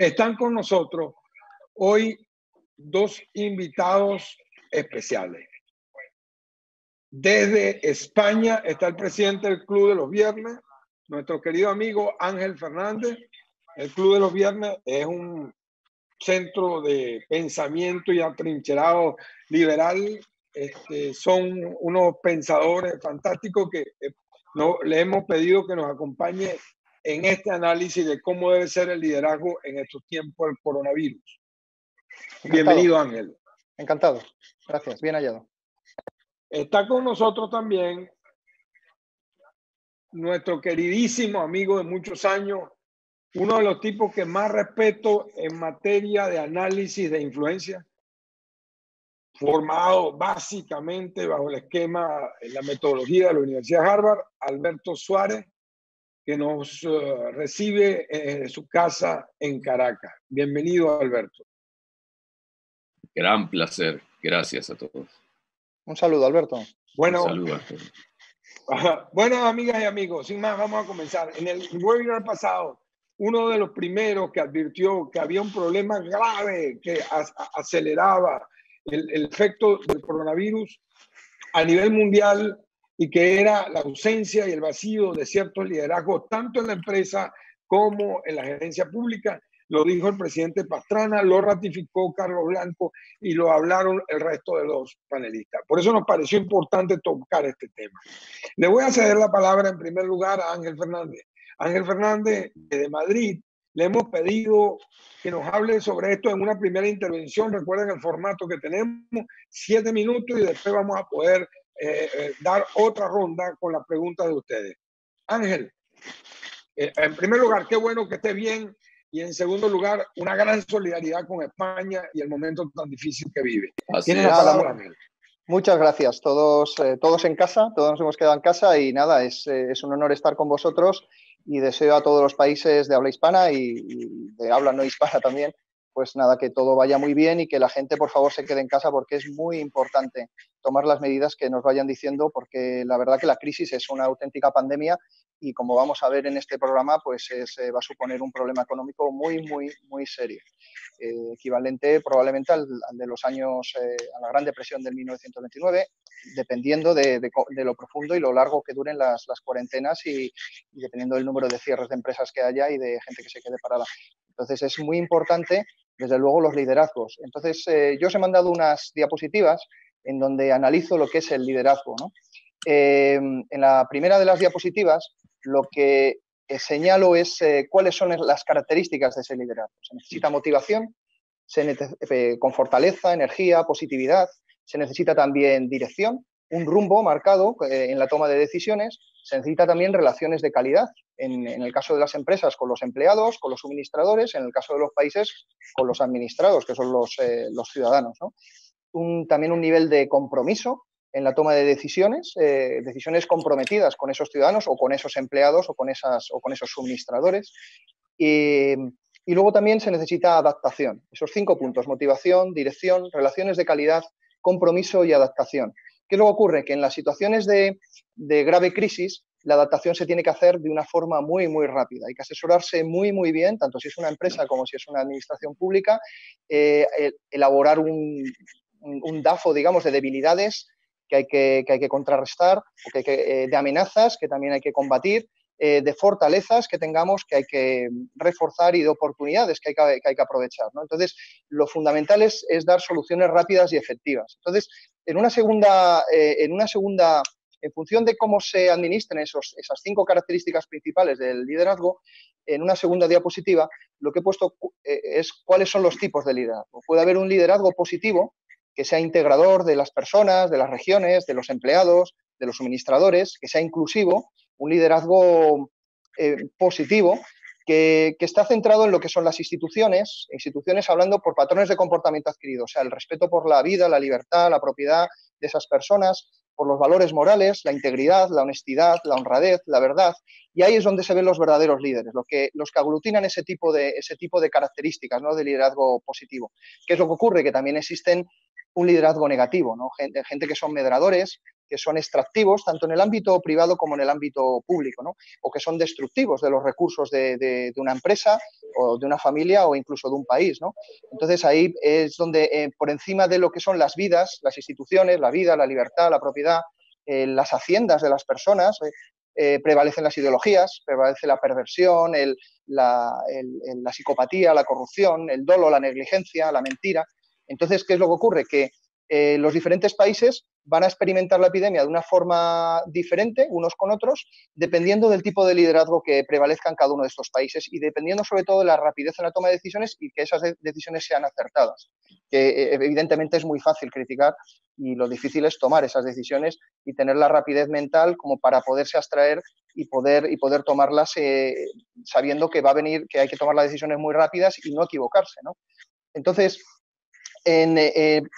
Están con nosotros hoy dos invitados especiales. Desde España está el presidente del Club de los Viernes, nuestro querido amigo Ángel Fernández. El Club de los Viernes es un centro de pensamiento y atrincherado liberal. Son unos pensadores fantásticos que le hemos pedido que nos acompañe en este análisis de cómo debe ser el liderazgo en estos tiempos del coronavirus. Encantado. Bienvenido, Ángel. Encantado. Gracias. Bien hallado. Está con nosotros también nuestro queridísimo amigo de muchos años, uno de los tipos que más respeto en materia de análisis de influencia, formado básicamente bajo el esquema, en la metodología de la Universidad de Harvard, Alberto Suárez, que nos recibe en su casa en Caracas. Bienvenido, Alberto. Gran placer. Gracias a todos. Un saludo, Alberto. Bueno, un saludo a todos. Bueno, amigas y amigos, sin más, vamos a comenzar. En el webinar pasado, uno de los primeros que advirtió que había un problema grave que aceleraba el efecto del coronavirus a nivel mundial y que era la ausencia y el vacío de ciertos liderazgos, tanto en la empresa como en la gerencia pública. Lo dijo el presidente Pastrana, lo ratificó Carlos Blanco y lo hablaron el resto de los panelistas. Por eso nos pareció importante tocar este tema. Le voy a ceder la palabra en primer lugar a Ángel Fernández. Ángel Fernández, desde Madrid, le hemos pedido que nos hable sobre esto en una primera intervención. Recuerden el formato que tenemos, 7 minutos, y después vamos a poder dar otra ronda con las preguntas de ustedes. Ángel, en primer lugar, qué bueno que esté bien. Y en segundo lugar, una gran solidaridad con España y el momento tan difícil que vive. Tiene la palabra, Ángel. Muchas gracias. Todos en casa, todos nos hemos quedado en casa y nada, es un honor estar con vosotros y deseo a todos los países de habla hispana y de habla no hispana también, pues nada, que todo vaya muy bien y que la gente por favor se quede en casa porque es muy importante tomar las medidas que nos vayan diciendo, porque la verdad que la crisis es una auténtica pandemia y como vamos a ver en este programa, pues va a suponer un problema económico muy, muy, muy serio. Equivalente probablemente al de los años, a la Gran Depresión del 1929, dependiendo de lo profundo y lo largo que duren las cuarentenas y dependiendo del número de cierres de empresas que haya y de gente que se quede parada. Entonces es muy importante, desde luego, los liderazgos. Entonces yo os he mandado unas diapositivas en donde analizo lo que es el liderazgo, ¿no? En la primera de las diapositivas lo que señalo es cuáles son las características de ese liderazgo. Se necesita motivación, con fortaleza, energía, positividad. Se necesita también dirección, un rumbo marcado en la toma de decisiones. Se necesita también relaciones de calidad, en el caso de las empresas con los empleados, con los suministradores, en el caso de los países con los administrados, que son los ciudadanos, ¿no? También un nivel de compromiso en la toma de decisiones, decisiones comprometidas con esos ciudadanos o con esos empleados o con esos suministradores. Y luego también se necesita adaptación. Esos 5 puntos: motivación, dirección, relaciones de calidad, compromiso y adaptación. ¿Qué luego ocurre? Que en las situaciones de grave crisis, la adaptación se tiene que hacer de una forma muy, muy rápida. Hay que asesorarse muy, muy bien, tanto si es una empresa como si es una administración pública, elaborar un DAFO, digamos, de debilidades que hay que contrarrestar, o de amenazas que también hay que combatir, de fortalezas que tengamos que hay que reforzar y de oportunidades que hay que aprovechar, ¿no? Entonces, lo fundamental es dar soluciones rápidas y efectivas. Entonces, en función de cómo se administren esas 5 características principales del liderazgo, en una segunda diapositiva lo que he puesto es cuáles son los tipos de liderazgo. Puede haber un liderazgo positivo, que sea integrador de las personas, de las regiones, de los empleados, de los suministradores, que sea inclusivo, un liderazgo positivo, que está centrado en lo que son las instituciones hablando por patrones de comportamiento adquiridos, o sea, el respeto por la vida, la libertad, la propiedad de esas personas, por los valores morales, la integridad, la honestidad, la honradez, la verdad, y ahí es donde se ven los verdaderos líderes, los que aglutinan ese tipo de características, ¿no?, de liderazgo positivo. ¿Qué es lo que ocurre? Que también existen un liderazgo negativo, ¿no? Gente que son medradores, que son extractivos tanto en el ámbito privado como en el ámbito público, ¿no? O que son destructivos de los recursos de una empresa o de una familia o incluso de un país, ¿no? Entonces ahí es donde por encima de lo que son las vidas, las instituciones, la vida, la libertad, la propiedad, las haciendas de las personas, prevalecen las ideologías, prevalece la perversión, la psicopatía, la corrupción, el dolo, la negligencia, la mentira. Entonces, ¿qué es lo que ocurre? Que los diferentes países van a experimentar la epidemia de una forma diferente unos con otros, dependiendo del tipo de liderazgo que prevalezca en cada uno de estos países y dependiendo sobre todo de la rapidez en la toma de decisiones y que esas decisiones sean acertadas. Que evidentemente es muy fácil criticar y lo difícil es tomar esas decisiones y tener la rapidez mental como para poderse abstraer y poder tomarlas sabiendo que va a venir, que hay que tomar las decisiones muy rápidas y no equivocarse, ¿no? Entonces,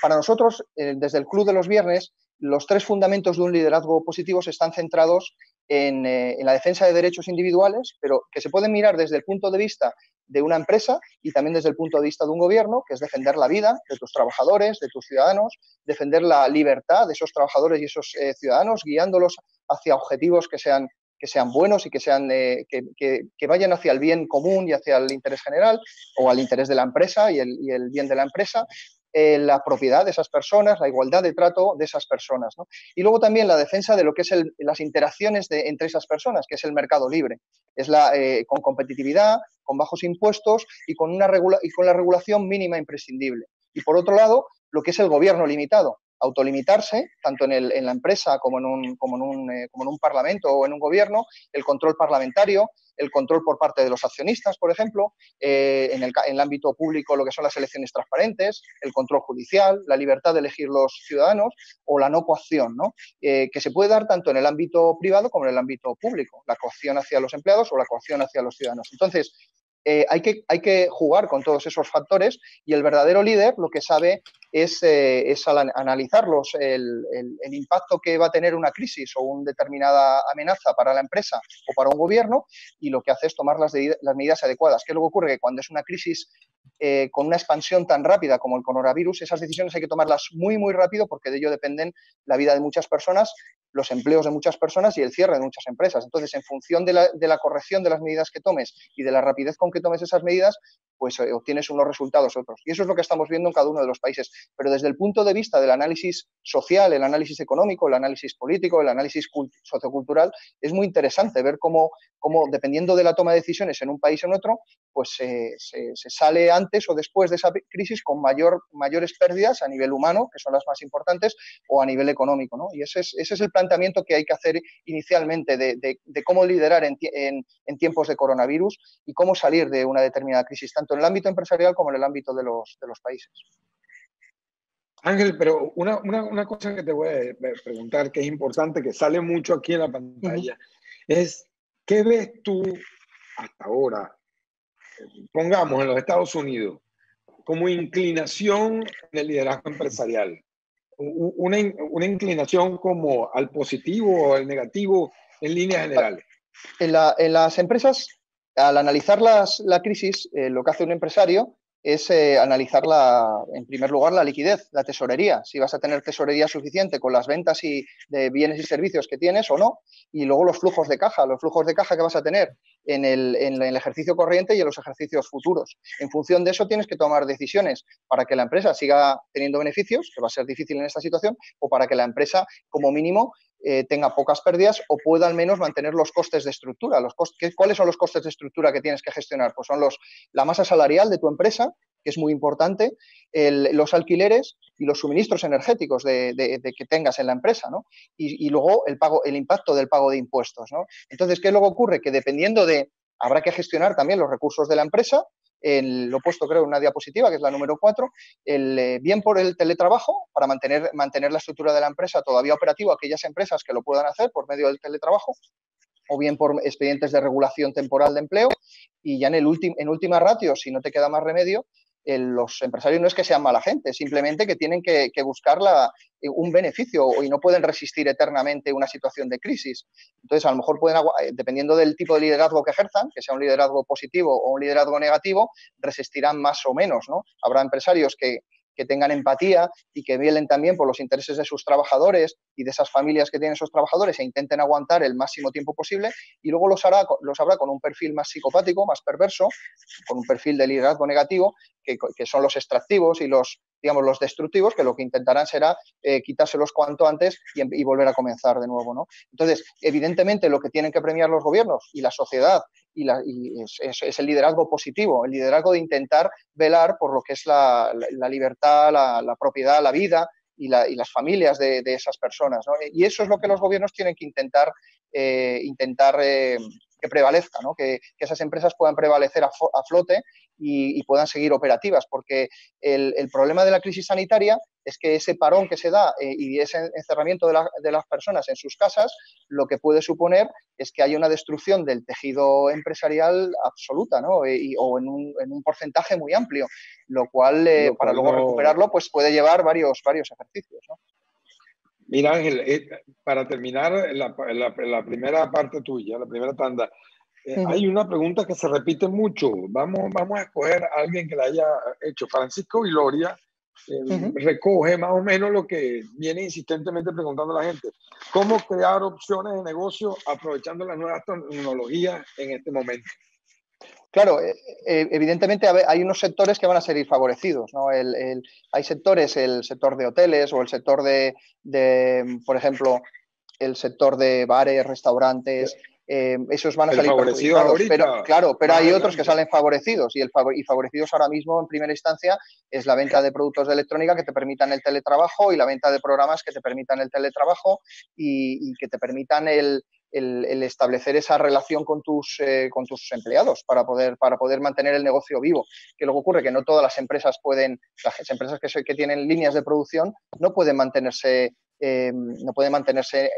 para nosotros, desde el Club de los Viernes, los 3 fundamentos de un liderazgo positivo están centrados en la defensa de derechos individuales, pero que se pueden mirar desde el punto de vista de una empresa y también desde el punto de vista de un gobierno, que es defender la vida de tus trabajadores, de tus ciudadanos, defender la libertad de esos trabajadores y esos ciudadanos, guiándolos hacia objetivos que sean buenos y que vayan hacia el bien común y hacia el interés general o al interés de la empresa y el bien de la empresa, la propiedad de esas personas, la igualdad de trato de esas personas, ¿no? Y luego también la defensa de lo que es las interacciones entre esas personas, que es el mercado libre. Es con competitividad, con bajos impuestos y con la regulación mínima imprescindible. Y por otro lado, lo que es el gobierno limitado. Autolimitarse, tanto en la empresa como en un parlamento o en un gobierno, el control parlamentario, el control por parte de los accionistas, por ejemplo, en el ámbito público lo que son las elecciones transparentes, el control judicial, la libertad de elegir los ciudadanos o la no coacción, ¿no? Que se puede dar tanto en el ámbito privado como en el ámbito público, la coacción hacia los empleados o la coacción hacia los ciudadanos. Entonces, hay que jugar con todos esos factores y el verdadero líder lo que sabe es al analizar el impacto que va a tener una crisis o una determinada amenaza para la empresa o para un gobierno y lo que hace es tomar las medidas adecuadas. ¿Qué es lo que ocurre? Que cuando es una crisis con una expansión tan rápida como el coronavirus, esas decisiones hay que tomarlas muy, muy rápido porque de ello dependen la vida de muchas personas, los empleos de muchas personas y el cierre de muchas empresas. Entonces, en función de la corrección de las medidas que tomes y de la rapidez con que tomes esas medidas, pues obtienes unos resultados otros. Y eso es lo que estamos viendo en cada uno de los países. Pero desde el punto de vista del análisis social, el análisis económico, el análisis político, el análisis sociocultural, es muy interesante ver cómo dependiendo de la toma de decisiones en un país o en otro, pues se sale antes o después de esa crisis con mayores pérdidas a nivel humano, que son las más importantes, o a nivel económico, ¿no? Y ese es el planteamiento que hay que hacer inicialmente de cómo liderar en tiempos de coronavirus y cómo salir de una determinada crisis, tanto en el ámbito empresarial como en el ámbito de los países. Ángel, pero una cosa que te voy a preguntar que es importante, que sale mucho aquí en la pantalla, es ¿qué ves tú hasta ahora, pongamos en los Estados Unidos, como inclinación en el liderazgo empresarial? Una inclinación como al positivo o al negativo en líneas generales. En las empresas, al analizar la crisis, lo que hace un empresario es analizar, en primer lugar, la liquidez, la tesorería, si vas a tener tesorería suficiente con las ventas de bienes y servicios que tienes o no, y luego los flujos de caja que vas a tener en el ejercicio corriente y en los ejercicios futuros. En función de eso tienes que tomar decisiones para que la empresa siga teniendo beneficios, que va a ser difícil en esta situación, o para que la empresa, como mínimo, tenga pocas pérdidas o pueda al menos mantener los costes de estructura. ¿Cuáles son los costes de estructura que tienes que gestionar? Pues son la masa salarial de tu empresa, que es muy importante, los alquileres y los suministros energéticos que tengas en la empresa, ¿no? Y luego el impacto del pago de impuestos, ¿no? Entonces, ¿qué luego ocurre? Que dependiendo habrá que gestionar también los recursos de la empresa. Lo he puesto, creo, en una diapositiva, que es la número 4, bien por el teletrabajo, para mantener la estructura de la empresa todavía operativa, aquellas empresas que lo puedan hacer por medio del teletrabajo, o bien por expedientes de regulación temporal de empleo, y ya en última ratio, si no te queda más remedio, los empresarios no es que sean mala gente, simplemente que tienen que buscar un beneficio y no pueden resistir eternamente una situación de crisis. Entonces, a lo mejor dependiendo del tipo de liderazgo que ejerzan, que sea un liderazgo positivo o un liderazgo negativo, resistirán más o menos, ¿no? Habrá empresarios que que tengan empatía y que velen también por los intereses de sus trabajadores y de esas familias que tienen esos trabajadores e intenten aguantar el máximo tiempo posible, y luego los habrá con un perfil más psicopático, más perverso, con un perfil de liderazgo negativo, que son los extractivos y digamos, los destructivos, que lo que intentarán será quitárselos cuanto antes y volver a comenzar de nuevo, ¿no? Entonces, evidentemente, lo que tienen que premiar los gobiernos y la sociedad es el liderazgo positivo, el liderazgo de intentar velar por lo que es la libertad, la propiedad, la vida y las familias de esas personas, ¿no? Y eso es lo que los gobiernos tienen que intentar que prevalezca, ¿no? Que esas empresas puedan prevalecer a flote y puedan seguir operativas, porque el problema de la crisis sanitaria es que ese parón que se da y ese encerramiento de las personas en sus casas, lo que puede suponer es que haya una destrucción del tejido empresarial absoluta, ¿no? O en un porcentaje muy amplio, lo cual para luego recuperarlo pues puede llevar varios ejercicios, ¿no? Mira, Ángel, para terminar la primera parte tuya, la primera tanda, hay una pregunta que se repite mucho. Vamos a escoger a alguien que la haya hecho. Francisco Viloria recoge más o menos lo que viene insistentemente preguntando la gente. ¿Cómo crear opciones de negocio aprovechando las nuevas tecnologías en este momento? Claro, evidentemente hay unos sectores que van a ser favorecidos, ¿no? Hay sectores, el sector de hoteles o el sector por ejemplo, el sector de bares, restaurantes, esos van a salir perjudicados. Ahorita, pero hay otros que salen favorecidos y favorecidos ahora mismo en primera instancia es la venta de productos de electrónica que te permitan el teletrabajo y la venta de programas que te permitan el teletrabajo y que te permitan el establecer esa relación con tus empleados para poder mantener el negocio vivo. Que luego ocurre que no todas las empresas las empresas que tienen líneas de producción no pueden mantenerse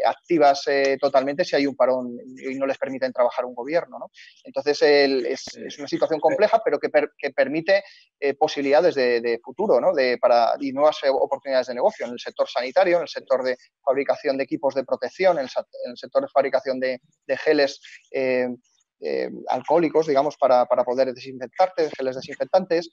activas totalmente si hay un parón y no les permiten trabajar un gobierno, ¿no? Entonces es una situación compleja, pero que permite posibilidades de futuro, ¿no? Y nuevas oportunidades de negocio en el sector sanitario, en el sector de fabricación de equipos de protección, en el sector de fabricación de geles alcohólicos, digamos, para poder desinfectarte, geles desinfectantes,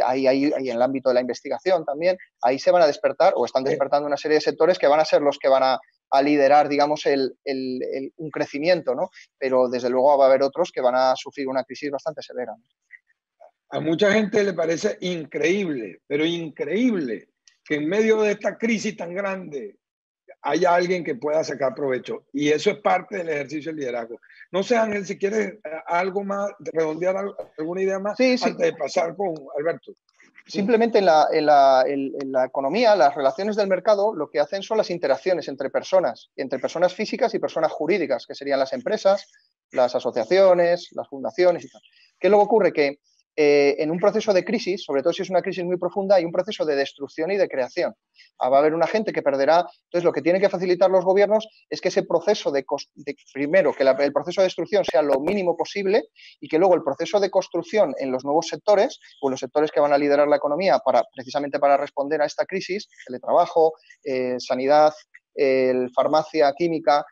ahí en el ámbito de la investigación también, ahí se van a despertar o están despertando una serie de sectores que van a ser los que van a liderar, digamos, un crecimiento, ¿no? Pero desde luego va a haber otros que van a sufrir una crisis bastante severa, ¿no? A mucha gente le parece increíble, pero increíble que en medio de esta crisis tan grande haya alguien que pueda sacar provecho. Y eso es parte del ejercicio del liderazgo. No sé, Ángel, si quieres algo más, redondear alguna idea más antes de pasar con Alberto. Simplemente en la economía, las relaciones del mercado, lo que hacen son las interacciones entre personas físicas y personas jurídicas, que serían las empresas, las asociaciones, las fundaciones y tal. ¿Qué luego ocurre? Que en un proceso de crisis, sobre todo si es una crisis muy profunda, hay un proceso de destrucción y de creación. Va a haber una gente que perderá. Entonces, lo que tienen que facilitar los gobiernos es que ese proceso primero, que el proceso de destrucción sea lo mínimo posible y que luego el proceso de construcción en los nuevos sectores, o los sectores que van a liderar la economía precisamente para responder a esta crisis, teletrabajo, sanidad, farmacia, química,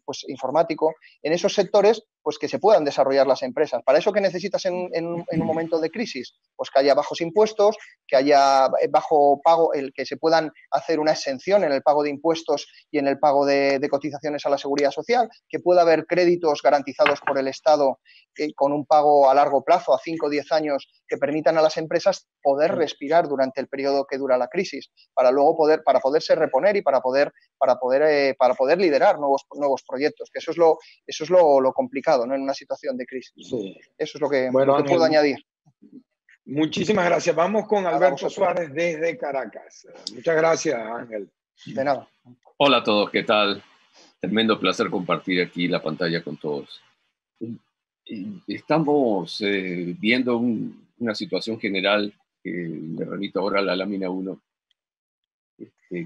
pues, informático, en esos sectores pues que se puedan desarrollar las empresas. ¿Para eso qué necesitas en un momento de crisis? Pues que haya bajos impuestos, que haya bajo pago, que se puedan hacer una exención en el pago de impuestos y en el pago de cotizaciones a la seguridad social, que pueda haber créditos garantizados por el Estado con un pago a largo plazo, a 5 o 10 años, que permitan a las empresas poder respirar durante el periodo que dura la crisis, para poderse reponer y para poder liderar nuevos proyectos, que eso es lo complicado, ¿no? En una situación de crisis. Sí. Eso es lo que Ángel, puedo añadir. Muchísimas gracias. Vamos con Alberto Suárez desde Caracas. Muchas gracias, Ángel. De nada. Hola a todos, ¿qué tal? Tremendo placer compartir aquí la pantalla con todos. Estamos viendo una situación general que me remito ahora a la lámina 1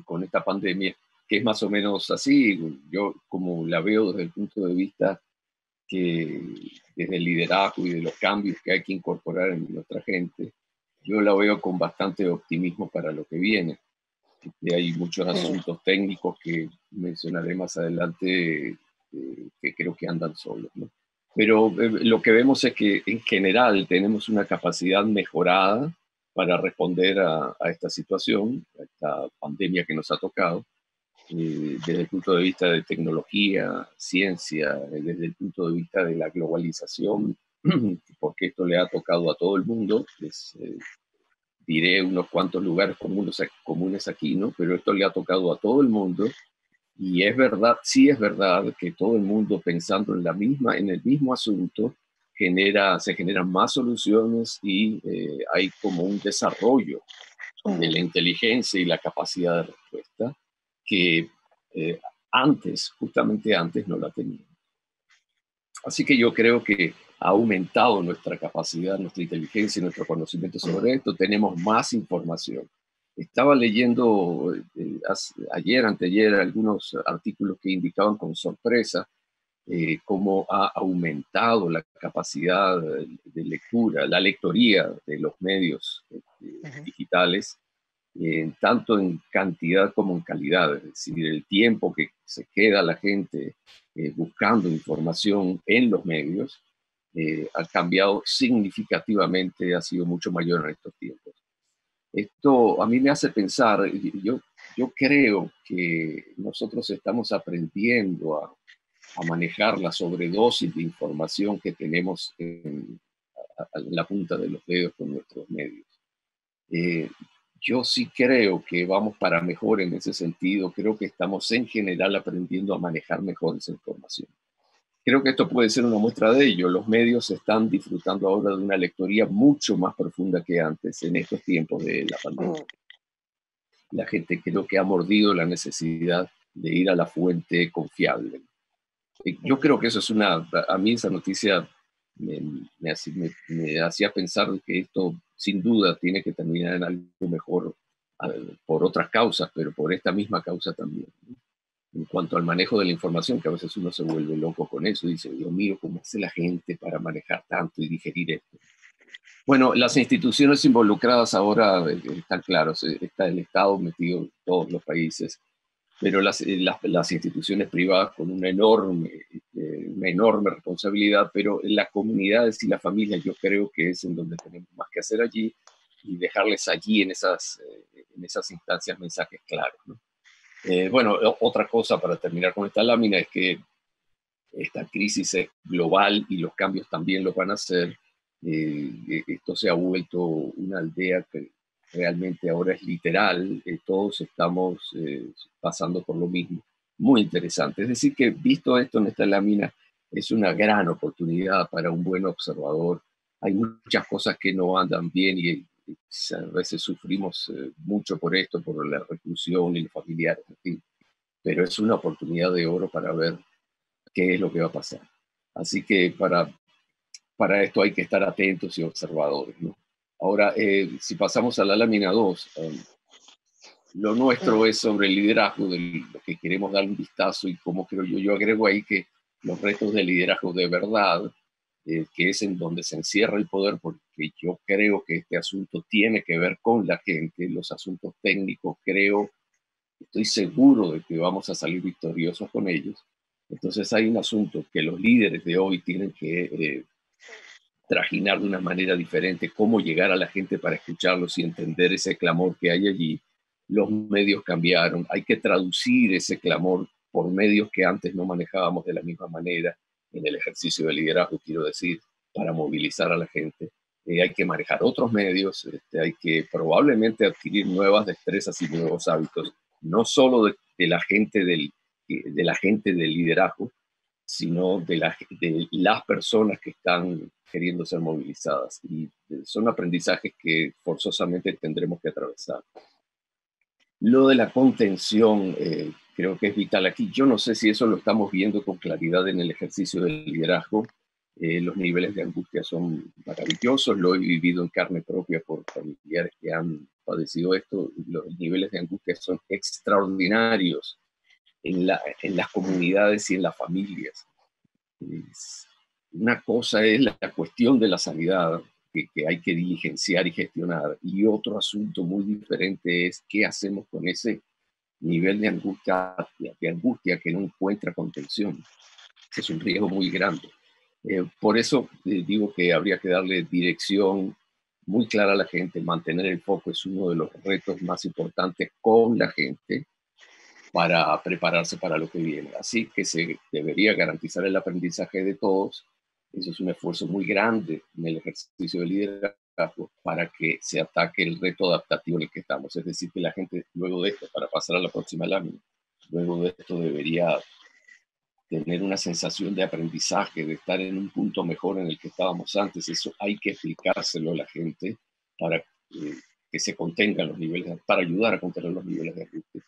con esta pandemia, que es más o menos así. Yo, como la veo desde el punto de vista que desde el liderazgo y de los cambios que hay que incorporar en nuestra gente, yo la veo con bastante optimismo para lo que viene. Y hay muchos asuntos técnicos que mencionaré más adelante que creo que andan solos, ¿no? Pero lo que vemos es que en general tenemos una capacidad mejorada para responder a esta situación, a esta pandemia que nos ha tocado, desde el punto de vista de tecnología, ciencia, desde el punto de vista de la globalización, porque esto le ha tocado a todo el mundo. Diré unos cuantos lugares comunes aquí, ¿no? Pero esto le ha tocado a todo el mundo. Y es verdad, sí es verdad que todo el mundo pensando en el mismo asunto, se generan más soluciones y hay como un desarrollo de la inteligencia y la capacidad de respuesta que eh, justamente antes no la teníamos. Así que yo creo que ha aumentado nuestra capacidad, nuestra inteligencia y nuestro conocimiento sobre esto. Tenemos más información. Estaba leyendo anteayer, algunos artículos que indicaban con sorpresa cómo ha aumentado la capacidad de lectura, la lectoría de los medios digitales, tanto en cantidad como en calidad. Es decir, el tiempo que se queda la gente buscando información en los medios ha cambiado significativamente, ha sido mucho mayor en estos tiempos. Esto a mí me hace pensar, yo creo que nosotros estamos aprendiendo a manejar la sobredosis de información que tenemos en la punta de los dedos con nuestros medios. Yo sí creo que vamos para mejor en ese sentido. Creo que estamos en general aprendiendo a manejar mejor esa información. Creo que esto puede ser una muestra de ello. Los medios están disfrutando ahora de una lectoría mucho más profunda que antes en estos tiempos de la pandemia. La gente creo que ha mordido la necesidad de ir a la fuente confiable. Yo creo que eso es a mí esa noticia me hacía pensar que esto sin duda tiene que terminar en algo mejor por otras causas, pero por esta misma causa también, ¿no? En cuanto al manejo de la información, que a veces uno se vuelve loco con eso, dice, Dios mío, ¿cómo hace la gente para manejar tanto y digerir esto? Bueno, las instituciones involucradas ahora están claros, está el Estado metido en todos los países, pero las instituciones privadas con una enorme responsabilidad, pero en las comunidades y las familias yo creo que es en donde tenemos más que hacer allí y dejarles allí en esas instancias mensajes claros, ¿no? Bueno, otra cosa para terminar con esta lámina es que esta crisis es global y los cambios también lo van a hacer. Esto se ha vuelto una aldea que realmente ahora es literal, todos estamos pasando por lo mismo. Muy interesante. Es decir, que visto esto en esta lámina, es una gran oportunidad para un buen observador. Hay muchas cosas que no andan bien y a veces sufrimos mucho por esto, por la reclusión y los familiares, en fin. Pero es una oportunidad de oro para ver qué es lo que va a pasar. Así que para esto hay que estar atentos y observadores, ¿no? Ahora, si pasamos a la lámina 2, lo nuestro es sobre el liderazgo, de lo que queremos dar un vistazo y cómo creo yo agrego ahí que los retos de liderazgo de verdad, que es en donde se encierra el poder, porque yo creo que este asunto tiene que ver con la gente, los asuntos técnicos, estoy seguro de que vamos a salir victoriosos con ellos. Entonces hay un asunto que los líderes de hoy tienen que trajinar de una manera diferente, cómo llegar a la gente para escucharlos y entender ese clamor que hay allí. Los medios cambiaron, hay que traducir ese clamor por medios que antes no manejábamos de la misma manera en el ejercicio de liderazgo, quiero decir, para movilizar a la gente. Hay que manejar otros medios, hay que probablemente adquirir nuevas destrezas y nuevos hábitos, no solo de la gente del liderazgo, sino de las personas que están queriendo ser movilizadas. Y son aprendizajes que forzosamente tendremos que atravesar. Lo de la contención creo que es vital aquí. Yo no sé si eso lo estamos viendo con claridad en el ejercicio del liderazgo. Los niveles de angustia son maravillosos, lo he vivido en carne propia por familiares que han padecido esto. Los niveles de angustia son extraordinarios en las comunidades y en las familias. Una cosa es la cuestión de la sanidad que hay que diligenciar y gestionar, y otro asunto muy diferente es qué hacemos con ese nivel de angustia que no encuentra contención. Ese es un riesgo muy grande. Por eso digo que habría que darle dirección muy clara a la gente, mantener el foco es uno de los retos más importantes con la gente para prepararse para lo que viene. Así que se debería garantizar el aprendizaje de todos. Eso es un esfuerzo muy grande en el ejercicio de liderazgo para que se ataque el reto adaptativo en el que estamos. Es decir, que la gente luego de esto, para pasar a la próxima lámina, luego de esto debería tener una sensación de aprendizaje, de estar en un punto mejor en el que estábamos antes. Eso hay que explicárselo a la gente para que se contengan los niveles, para ayudar a contener los niveles de ajuste.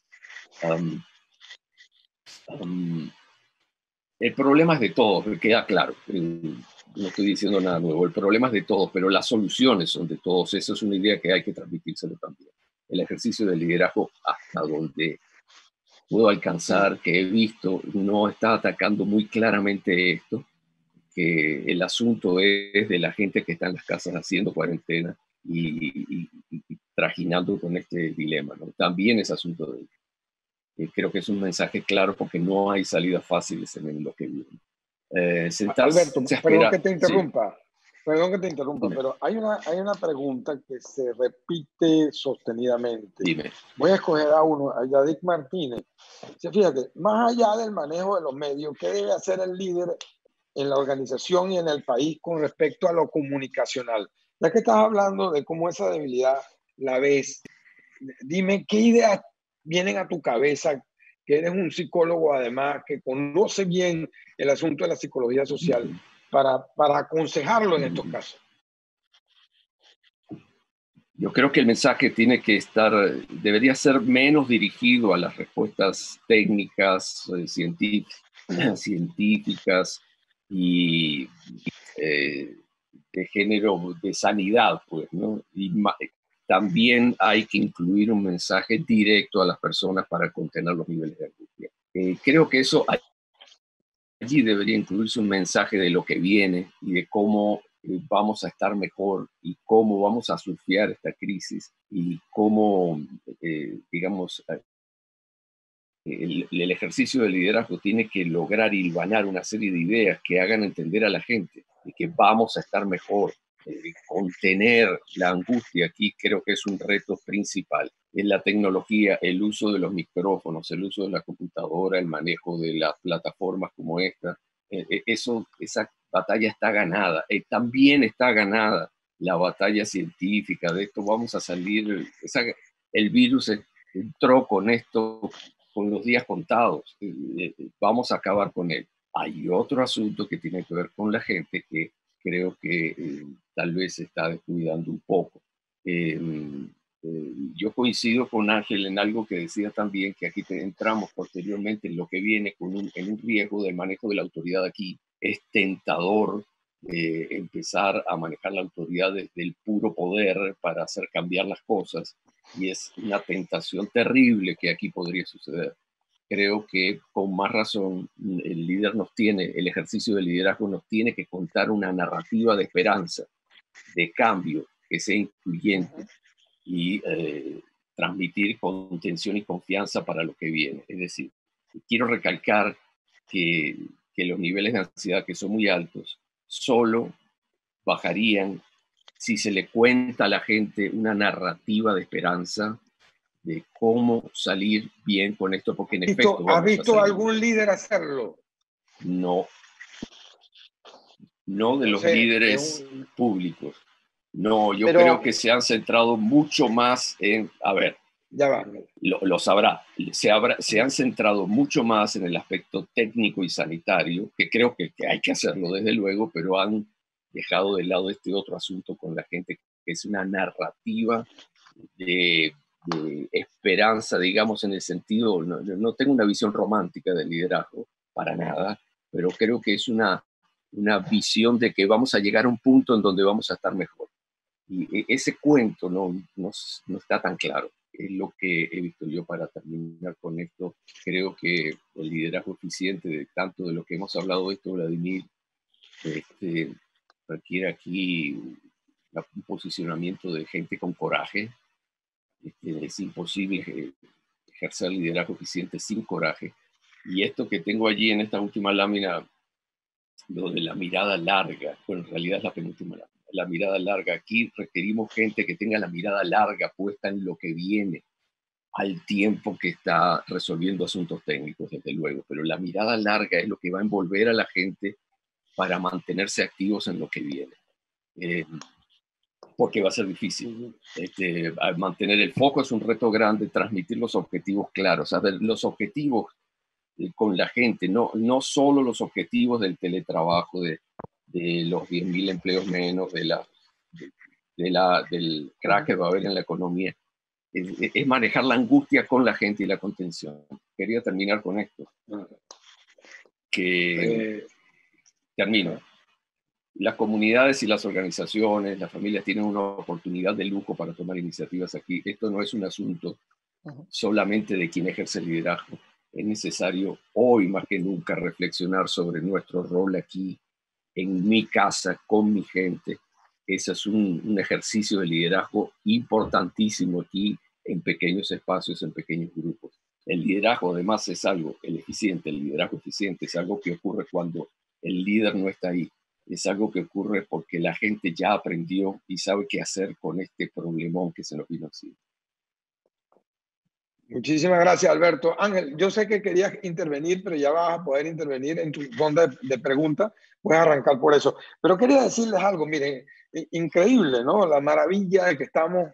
El problema es de todos, queda claro. No estoy diciendo nada nuevo. El problema es de todos, pero las soluciones son de todos. Esa es una idea que hay que transmitírselo también. El ejercicio de liderazgo, hasta donde puedo alcanzar, que he visto, no está atacando muy claramente esto, que el asunto es de la gente que está en las casas haciendo cuarentena y trajinando con este dilema, ¿no? También es asunto de ellos. Creo que es un mensaje claro porque no hay salidas fáciles en lo que viene. Alberto, Se perdón espera, que te sí, interrumpa. Perdón que te interrumpa, dime, pero hay una pregunta que se repite sostenidamente. dime. Voy a escoger a uno, a Yadic Martínez. Sí, fíjate, más allá del manejo de los medios, ¿qué debe hacer el líder en la organización y en el país con respecto a lo comunicacional? Ya que estás hablando de cómo esa debilidad la ves, dime qué ideas vienen a tu cabeza, que eres un psicólogo además, que conoce bien el asunto de la psicología social, para aconsejarlo en estos casos. Yo creo que el mensaje tiene que estar, debería ser menos dirigido a las respuestas técnicas, científicas y de género de sanidad, pues, ¿no? Y también hay que incluir un mensaje directo a las personas para contener los niveles de angustia. Creo que eso allí debería incluirse un mensaje de lo que viene y de cómo vamos a estar mejor y cómo vamos a surfear esta crisis y cómo, digamos, el ejercicio de liderazgo tiene que lograr hilvanar una serie de ideas que hagan entender a la gente de que vamos a estar mejor. Contener la angustia aquí creo que es un reto principal. En la tecnología, el uso de los micrófonos, el uso de la computadora, el manejo de las plataformas como esta, esa batalla está ganada. También está ganada la batalla científica. De esto vamos a salir. El virus entró con esto con los días contados. Vamos a acabar con él. Hay otro asunto que tiene que ver con la gente que creo que tal vez se está descuidando un poco. Yo coincido con Ángel en algo que decía también, que aquí entramos posteriormente en lo que viene en un riesgo del manejo de la autoridad aquí. Es tentador empezar a manejar la autoridad desde el puro poder para hacer cambiar las cosas, y es una tentación terrible que aquí podría suceder. Creo que con más razón el ejercicio de liderazgo nos tiene que contar una narrativa de esperanza, de cambio, que sea incluyente y transmitir contención y confianza para lo que viene. Es decir, quiero recalcar que los niveles de ansiedad, que son muy altos, solo bajarían si se le cuenta a la gente una narrativa de esperanza de cómo salir bien con esto, porque en efecto ¿Has vamos a visto salir. algún líder hacerlo? No, no de los líderes públicos. No, yo creo que se han centrado mucho más en, a ver, ya va. Lo sabrá, se han centrado mucho más en el aspecto técnico y sanitario, que creo que hay que hacerlo desde luego, pero han dejado de lado este otro asunto con la gente, que es una narrativa de esperanza, digamos, en el sentido, no tengo una visión romántica del liderazgo, para nada, pero creo que es una visión de que vamos a llegar a un punto en donde vamos a estar mejor. Y ese cuento no está tan claro. Es lo que he visto yo. Para terminar con esto. Creo que el liderazgo eficiente, de tanto de lo que hemos hablado de esto, Vladimir, requiere aquí un posicionamiento de gente con coraje. Es imposible ejercer liderazgo eficiente sin coraje. Y esto que tengo allí en esta última lámina, lo de la mirada larga, bueno, en realidad es la penúltima lámina, la mirada larga. Aquí requerimos gente que tenga la mirada larga puesta en lo que viene, al tiempo que está resolviendo asuntos técnicos, desde luego. Pero la mirada larga es lo que va a envolver a la gente para mantenerse activos en lo que viene. Porque va a ser difícil. Mantener el foco es un reto grande, transmitir los objetivos claros, saber los objetivos con la gente, no solo los objetivos del teletrabajo, de los 10.000 empleos menos, del crack que va a haber en la economía. Es manejar la angustia con la gente y la contención. Quería terminar con esto. Termino. Las comunidades y las organizaciones, las familias tienen una oportunidad de lujo para tomar iniciativas aquí. Esto no es un asunto solamente de quien ejerce liderazgo. Es necesario hoy más que nunca reflexionar sobre nuestro rol aquí, en mi casa, con mi gente. Ese es un ejercicio de liderazgo importantísimo aquí, en pequeños espacios, en pequeños grupos. El liderazgo además es algo, el liderazgo eficiente es algo que ocurre cuando el líder no está ahí. Es algo que ocurre porque la gente ya aprendió y sabe qué hacer con este problemón que se nos vino encima. Muchísimas gracias, Alberto. Ángel, yo sé que querías intervenir, pero ya vas a poder intervenir en tu ronda de preguntas. Voy a arrancar por eso. Pero quería decirles algo, miren, increíble, ¿no? La maravilla de que estamos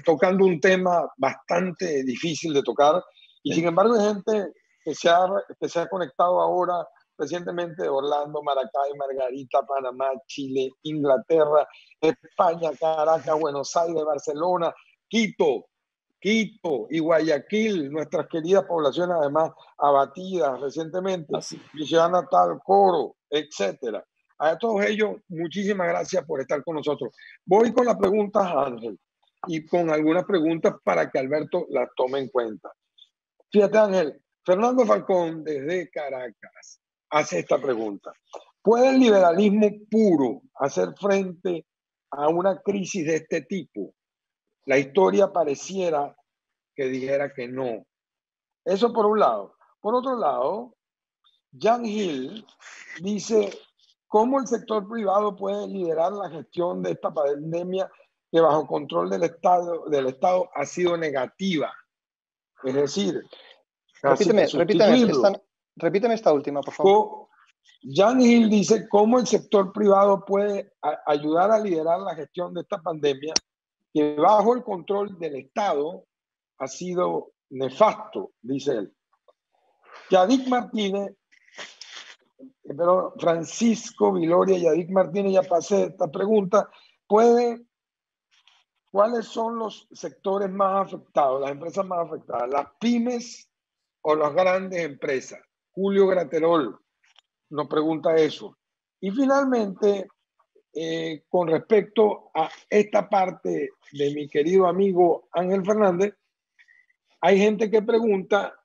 tocando un tema bastante difícil de tocar. Y sin embargo hay gente que se ha conectado ahora recientemente de Orlando, Maracay, Margarita, Panamá, Chile, Inglaterra, España, Caracas, Buenos Aires, Barcelona, Quito y Guayaquil, nuestras queridas poblaciones además abatidas recientemente, mi ciudad natal, Coro, etcétera. A todos ellos, muchísimas gracias por estar con nosotros. Voy con las preguntas, Ángel, y con algunas preguntas para que Alberto las tome en cuenta. Fíjate, Ángel, Fernando Falcón, desde Caracas, hace esta pregunta. ¿Puede el liberalismo puro hacer frente a una crisis de este tipo? La historia pareciera que dijera que no. Eso por un lado. Por otro lado, Jan Hill dice, ¿cómo el sector privado puede liderar la gestión de esta pandemia que bajo control del Estado ha sido negativa? Es decir, repíteme esta última, por favor. Jan Hill dice, ¿cómo el sector privado puede ayudar a liderar la gestión de esta pandemia que bajo el control del Estado ha sido nefasto, dice él? Yadic Martínez, pero Francisco Viloria y Yadic Martínez, ya pasé esta pregunta, ¿cuáles son los sectores más afectados, las empresas más afectadas, las pymes o las grandes empresas? Julio Graterol nos pregunta eso. Y finalmente, con respecto a esta parte de mi querido amigo Ángel Fernández, hay gente que pregunta,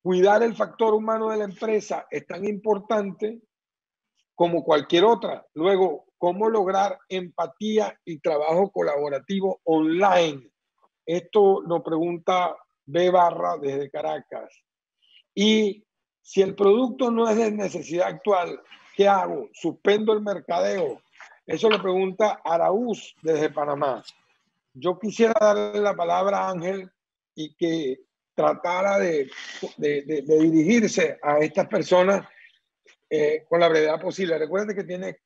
¿cuidar el factor humano de la empresa es tan importante como cualquier otra? Luego, ¿cómo lograr empatía y trabajo colaborativo online? Esto nos pregunta B. Barra desde Caracas. Y si el producto no es de necesidad actual, ¿qué hago? ¿Suspendo el mercadeo? Eso lo pregunta Araúz desde Panamá. Yo quisiera darle la palabra a Ángel y que tratara de dirigirse a estas personas con la brevedad posible. Recuerden que tiene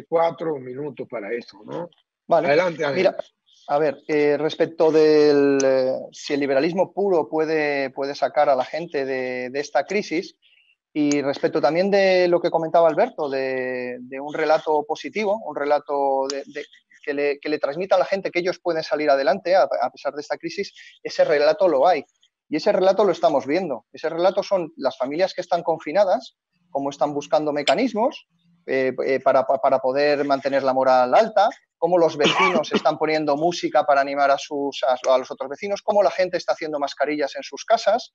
4 minutos para eso, ¿no? Vale. Adelante, Ángel. Mira, a ver, respecto del si el liberalismo puro puede sacar a la gente de esta crisis, y respecto también de lo que comentaba Alberto, de un relato positivo, un relato que le transmita a la gente que ellos pueden salir adelante a pesar de esta crisis, ese relato lo hay. Y ese relato lo estamos viendo. Ese relato son las familias que están confinadas, cómo están buscando mecanismos para poder mantener la moral alta, cómo los vecinos están poniendo música para animar a los otros vecinos, cómo la gente está haciendo mascarillas en sus casas,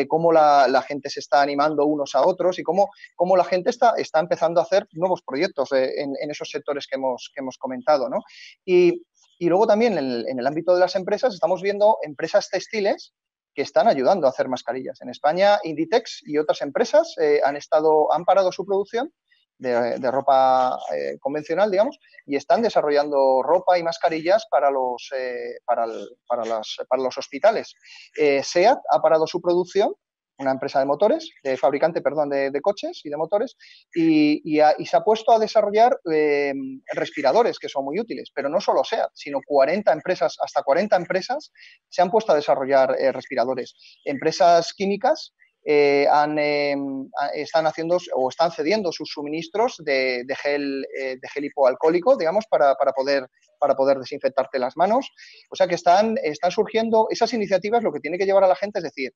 cómo la gente se está animando unos a otros y cómo la gente está empezando a hacer nuevos proyectos en esos sectores que hemos comentado, ¿no? Y luego también en el ámbito de las empresas estamos viendo empresas textiles que están ayudando a hacer mascarillas. En España, Inditex y otras empresas han parado su producción de ropa convencional, digamos, y están desarrollando ropa y mascarillas para los hospitales. SEAT ha parado su producción, una empresa de motores, de fabricante, perdón, de coches y de motores, y se ha puesto a desarrollar respiradores que son muy útiles, pero no solo SEAT, sino 40 empresas, hasta 40 empresas se han puesto a desarrollar respiradores. Empresas químicas están haciendo o están cediendo sus suministros de gel hipoalcohólico, digamos, para poder desinfectarte las manos. O sea que están surgiendo esas iniciativas. Lo que tiene que llevar a la gente es decir,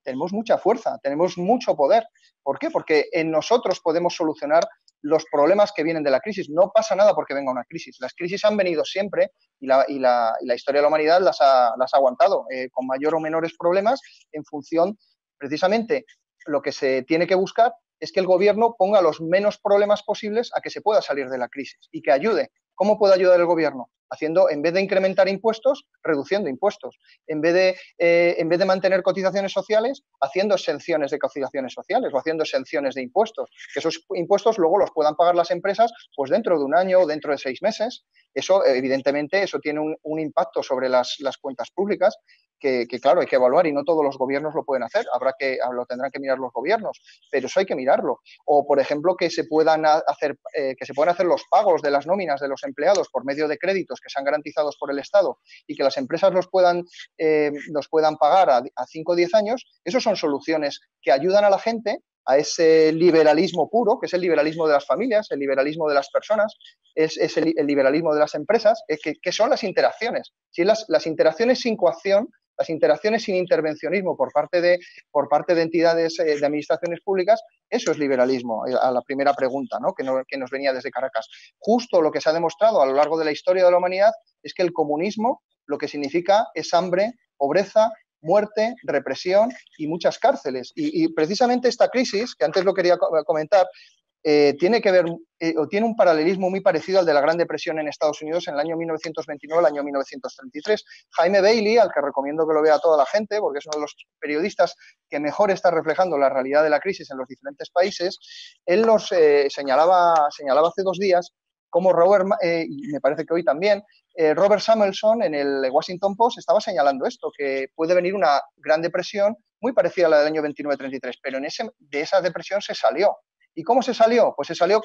tenemos mucha fuerza, tenemos mucho poder. ¿Por qué? Porque en nosotros podemos solucionar los problemas que vienen de la crisis. No pasa nada porque venga una crisis. Las crisis han venido siempre y la historia de la humanidad las ha aguantado con mayor o menores problemas en función, precisamente, lo que se tiene que buscar es que el gobierno ponga los menos problemas posibles a que se pueda salir de la crisis y que ayude. ¿Cómo puede ayudar el gobierno? Haciendo, en vez de incrementar impuestos, reduciendo impuestos. En vez de mantener cotizaciones sociales, haciendo exenciones de cotizaciones sociales o haciendo exenciones de impuestos. Que esos impuestos luego los puedan pagar las empresas pues dentro de un año o dentro de 6 meses. Eso, evidentemente, eso tiene un impacto sobre las cuentas públicas que, claro, hay que evaluar y no todos los gobiernos lo pueden hacer. Lo tendrán que mirar los gobiernos, pero eso hay que mirarlo. O, por ejemplo, que se puedan hacer los pagos de las nóminas de los empleados por medio de créditos que sean garantizados por el Estado y que las empresas los puedan pagar a 5 o 10 años. Esos son soluciones que ayudan a la gente a ese liberalismo puro, que es el liberalismo de las familias, el liberalismo de las personas, es el liberalismo de las empresas, que son las interacciones. Si las interacciones sin coacción, las interacciones sin intervencionismo por parte de entidades de administraciones públicas, eso es liberalismo, a la primera pregunta, ¿no? Que nos venía desde Caracas. Justo lo que se ha demostrado a lo largo de la historia de la humanidad es que el comunismo lo que significa es hambre, pobreza, muerte, represión y muchas cárceles. Y precisamente esta crisis, que antes lo quería comentar, tiene que ver o tiene un paralelismo muy parecido al de la Gran Depresión en Estados Unidos en el año 1929 al año 1933. Jaime Bailey, al que recomiendo que lo vea toda la gente, porque es uno de los periodistas que mejor está reflejando la realidad de la crisis en los diferentes países, él nos señalaba hace 2 días como y me parece que hoy también, Robert Samuelson en el Washington Post estaba señalando esto, que puede venir una Gran Depresión muy parecida a la del año 29-33, pero de esa depresión se salió. ¿Y cómo se salió? Pues se salió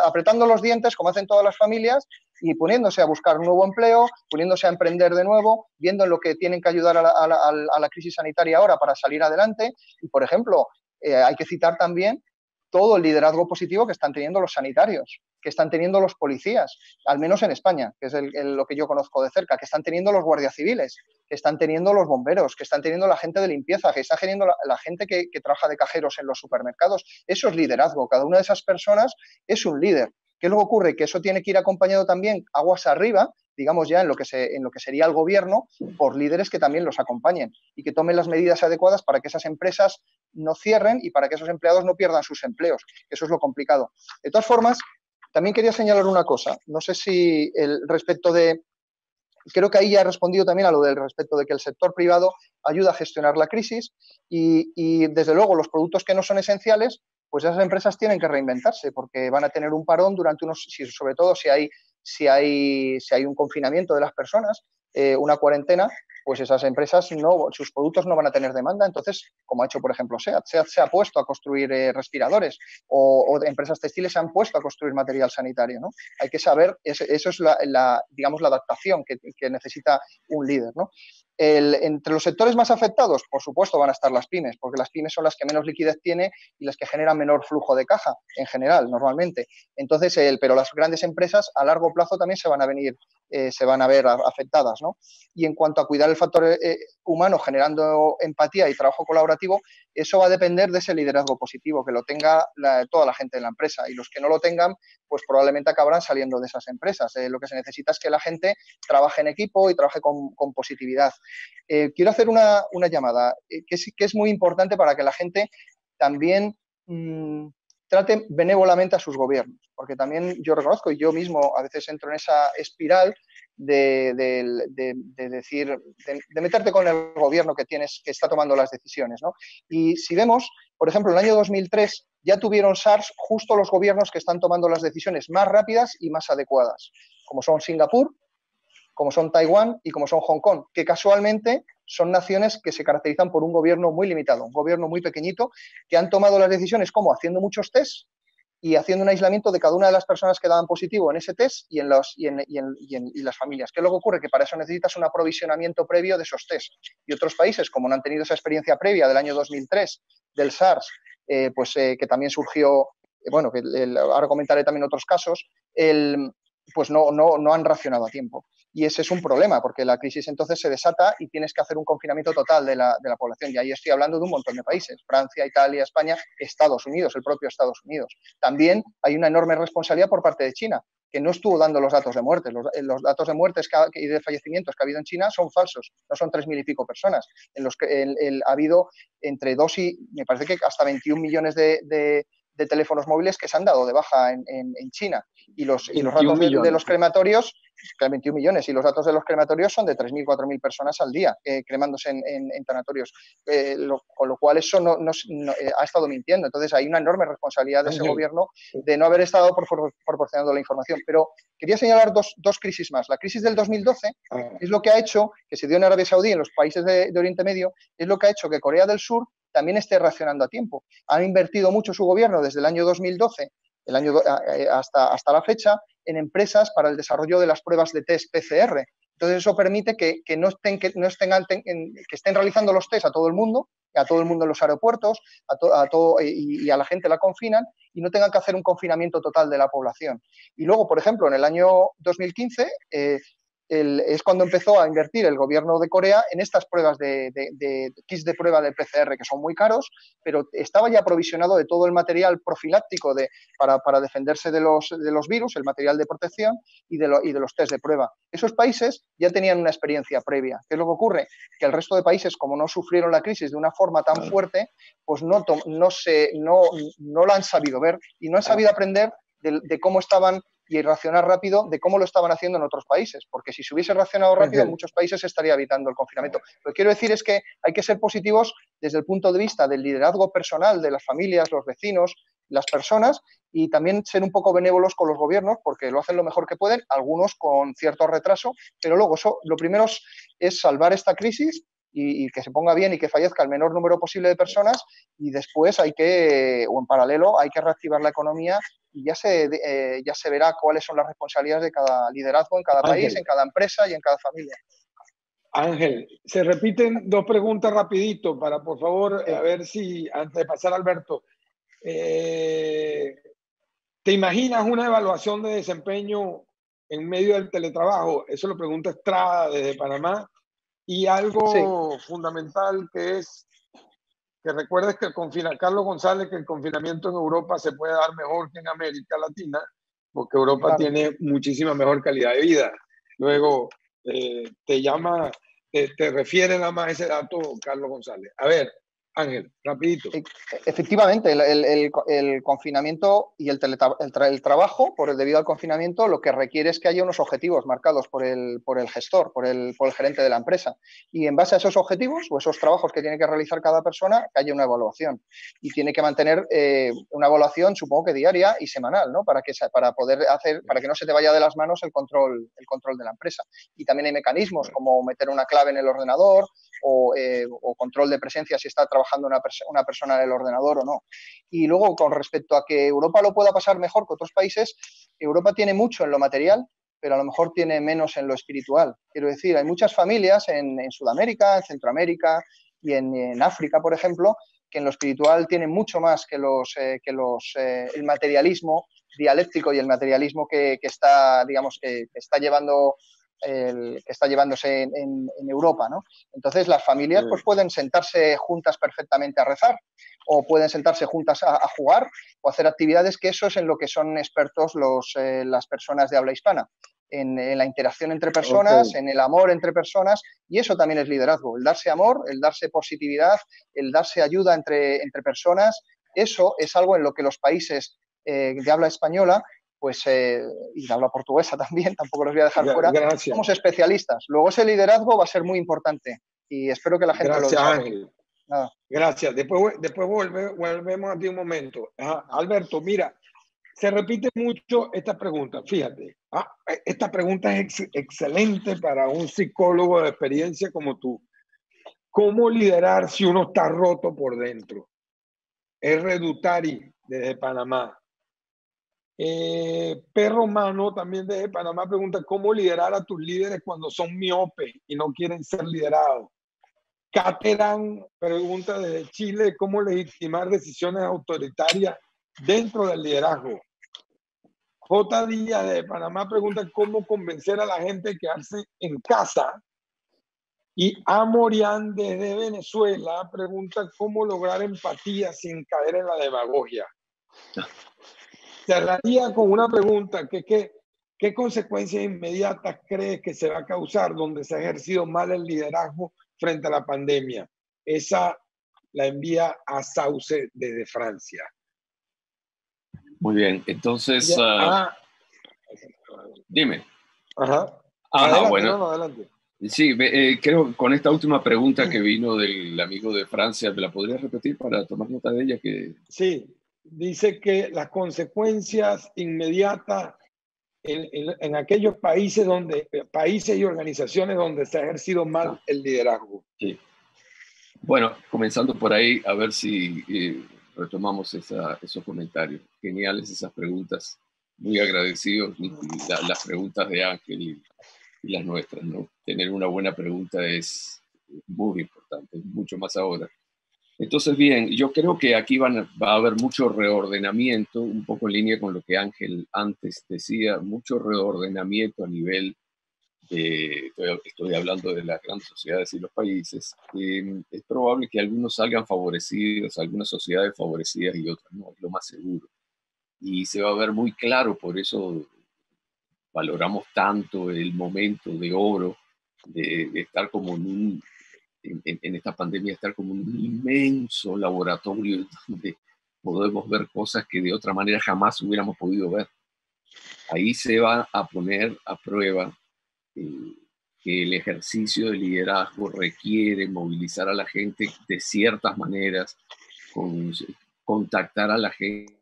apretando los dientes, como hacen todas las familias, y poniéndose a buscar un nuevo empleo, poniéndose a emprender de nuevo, viendo en lo que tienen que ayudar a la crisis sanitaria ahora para salir adelante. Y, por ejemplo, hay que citar también todo el liderazgo positivo que están teniendo los sanitarios, que están teniendo los policías, al menos en España, que es lo que yo conozco de cerca, que están teniendo los guardias civiles, que están teniendo los bomberos, que están teniendo la gente de limpieza, que está teniendo la gente que trabaja de cajeros en los supermercados. Eso es liderazgo. Cada una de esas personas es un líder. ¿Qué luego ocurre? Que eso tiene que ir acompañado también aguas arriba, digamos ya en lo que sería el gobierno, por líderes que también los acompañen y que tomen las medidas adecuadas para que esas empresas no cierren y para que esos empleados no pierdan sus empleos. Eso es lo complicado. De todas formas, también quería señalar una cosa. No sé si creo que ahí ya he respondido también a lo del respecto de que el sector privado ayuda a gestionar la crisis y desde luego los productos que no son esenciales, pues esas empresas tienen que reinventarse porque van a tener un parón durante sobre todo si hay un confinamiento de las personas, una cuarentena, pues esas empresas sus productos no van a tener demanda. Entonces, como ha hecho, por ejemplo, SEAT se ha puesto a construir respiradores o empresas textiles se han puesto a construir material sanitario, ¿no? Hay que saber, eso es digamos, la adaptación que necesita un líder, ¿no? Entre los sectores más afectados, por supuesto, van a estar las pymes, porque las pymes son las que menos liquidez tienen y las que generan menor flujo de caja, en general, normalmente. Entonces, pero las grandes empresas a largo plazo también se van a ver afectadas, ¿no? Y en cuanto a cuidar el factor humano, generando empatía y trabajo colaborativo, eso va a depender de ese liderazgo positivo, que lo tenga toda la gente de la empresa. Y los que no lo tengan, pues probablemente acabarán saliendo de esas empresas. Lo que se necesita es que la gente trabaje en equipo y trabaje con positividad. Quiero hacer una llamada que es muy importante para que la gente también traten benévolamente a sus gobiernos, porque también yo reconozco, y yo mismo a veces entro en esa espiral de decir, de meterte con el gobierno que está tomando las decisiones, ¿no? Y si vemos, por ejemplo, en el año 2003 ya tuvieron SARS justo los gobiernos que están tomando las decisiones más rápidas y más adecuadas, como son Singapur, como son Taiwán y como son Hong Kong, que casualmente son naciones que se caracterizan por un gobierno muy limitado, un gobierno muy pequeñito, que han tomado las decisiones como haciendo muchos tests y haciendo un aislamiento de cada una de las personas que daban positivo en ese test y en las familias. ¿Qué es lo que ocurre? Que para eso necesitas un aprovisionamiento previo de esos tests. Y otros países, como no han tenido esa experiencia previa del año 2003, del SARS, que también surgió, bueno, ahora comentaré también otros casos, pues no han racionado a tiempo. Y ese es un problema, porque la crisis entonces se desata y tienes que hacer un confinamiento total de la población. Y ahí estoy hablando de un montón de países: Francia, Italia, España, Estados Unidos, el propio Estados Unidos. También hay una enorme responsabilidad por parte de China, que no estuvo dando los datos de muertes. Los datos de muertes y de fallecimientos que ha habido en China son falsos, no son 3.000 y pico personas, en los que ha habido entre 2 y, me parece que hasta 21 millones de teléfonos móviles que se han dado de baja en China. Y los datos de los crematorios, 21 millones, y los datos de los crematorios son de 3.000, 4.000 personas al día cremándose en tanatorios, con lo cual eso ha estado mintiendo. Entonces hay una enorme responsabilidad de ese gobierno de no haber estado proporcionando la información. Pero quería señalar dos crisis más. La crisis del 2012 es lo que ha hecho, que se dio en Arabia Saudí, en los países de Oriente Medio, es lo que ha hecho que Corea del Sur también esté reaccionando a tiempo. Han invertido mucho su gobierno desde el año 2012 hasta la fecha en empresas para el desarrollo de las pruebas de test PCR. Entonces eso permite que estén realizando los test a todo el mundo en los aeropuertos, y a la gente la confinan y no tengan que hacer un confinamiento total de la población. Y luego, por ejemplo, en el año 2015 es cuando empezó a invertir el gobierno de Corea en estas pruebas de kits de prueba de PCR, que son muy caros, pero estaba ya aprovisionado de todo el material profiláctico para defenderse de los virus, el material de protección y de los test de prueba. Esos países ya tenían una experiencia previa. ¿Qué es lo que ocurre? Que el resto de países, como no sufrieron la crisis de una forma tan fuerte, pues no la han sabido ver y no han sabido aprender de cómo estaban y reaccionar rápido de cómo lo estaban haciendo en otros países, porque si se hubiese reaccionado rápido en muchos países se estaría evitando el confinamiento. Lo que quiero decir es que hay que ser positivos desde el punto de vista del liderazgo personal de las familias, los vecinos, las personas, y también ser un poco benévolos con los gobiernos, porque lo hacen lo mejor que pueden, algunos con cierto retraso, pero luego lo primero es salvar esta crisis y que se ponga bien y que fallezca el menor número posible de personas, y después o en paralelo, hay que reactivar la economía y ya se verá cuáles son las responsabilidades de cada liderazgo en cada país, en cada empresa y en cada familia. Ángel, se repiten dos preguntas rapidito para, por favor, a ver si, antes de pasar a Alberto, ¿te imaginas una evaluación de desempeño en medio del teletrabajo? Eso lo pregunta Estrada desde Panamá. Y algo fundamental que es que recuerdes que Carlos González, que el confinamiento en Europa se puede dar mejor que en América Latina, porque Europa tiene muchísima mejor calidad de vida. Luego te refieren a más ese dato Carlos González. A ver, Ángel, rapidito. Efectivamente, el confinamiento y el trabajo, debido al confinamiento, lo que requiere es que haya unos objetivos marcados por el gestor, por el gerente de la empresa. Y en base a esos objetivos o esos trabajos que tiene que realizar cada persona, que haya una evaluación. Y tiene que mantener una evaluación, supongo que diaria y semanal, ¿no? Para que no se te vaya de las manos el control de la empresa. Y también hay mecanismos como meter una clave en el ordenador o control de presencia si está trabajando una persona en el ordenador o no. Y luego, con respecto a que Europa lo pueda pasar mejor que otros países, Europa tiene mucho en lo material, pero a lo mejor tiene menos en lo espiritual. Quiero decir, hay muchas familias en Sudamérica, en Centroamérica y en África, por ejemplo, que en lo espiritual tienen mucho más que el materialismo dialéctico y el materialismo que está llevándose en Europa, ¿no? Entonces las familias pues pueden sentarse juntas perfectamente a rezar, o pueden sentarse juntas a jugar o hacer actividades, que eso es en lo que son expertos las personas de habla hispana, en la interacción entre personas, en el amor entre personas, y eso también es liderazgo, el darse amor, el darse positividad, el darse ayuda entre personas, eso es algo en lo que los países de habla española, pues, y de habla portuguesa también, tampoco los voy a dejar fuera, Gracias. somos especialistas. Luego ese liderazgo va a ser muy importante y espero que la gente lo desarrolle. Ángel. Nada. Gracias. Después volvemos a ti un momento. Alberto, mira, se repite mucho esta pregunta. Fíjate, esta pregunta es excelente para un psicólogo de experiencia como tú. ¿Cómo liderar si uno está roto por dentro? Es Redutari, desde Panamá. Perro Mano, también desde Panamá, pregunta: ¿cómo liderar a tus líderes cuando son miopes y no quieren ser liderados? Caterán pregunta desde Chile: ¿cómo legitimar decisiones autoritarias dentro del liderazgo? J. Díaz de Panamá pregunta: ¿cómo convencer a la gente de quedarse en casa? Y Amorian desde Venezuela pregunta: ¿cómo lograr empatía sin caer en la demagogia? Cerraría con una pregunta: ¿qué consecuencias inmediatas crees que se va a causar donde se ha ejercido mal el liderazgo frente a la pandemia? Esa la envía a Sauce desde Francia. Muy bien, entonces, dime. Ajá. Ajá, Adelante, bueno. no, adelante. Sí, creo que con esta última pregunta que vino del amigo de Francia, ¿me la podrías repetir para tomar nota de ella? Sí, dice que las consecuencias inmediatas en aquellos países y organizaciones donde se ha ejercido mal el liderazgo. Sí. Bueno, comenzando por ahí, a ver si retomamos esos comentarios. Geniales esas preguntas. Muy agradecidos las preguntas de Ángel y las nuestras, ¿no? Tener una buena pregunta es muy importante, mucho más ahora. Entonces, bien, yo creo que aquí va a haber mucho reordenamiento, un poco en línea con lo que Ángel antes decía, mucho reordenamiento a nivel de, estoy hablando de las grandes sociedades y los países. Es probable que algunos salgan favorecidos, algunas sociedades favorecidas y otras no, es lo más seguro. Y se va a ver muy claro, por eso valoramos tanto el momento de oro, de estar como en esta pandemia, estar como un inmenso laboratorio donde podemos ver cosas que de otra manera jamás hubiéramos podido ver. Ahí se va a poner a prueba que el ejercicio de liderazgo requiere movilizar a la gente de ciertas maneras, contactar a la gente.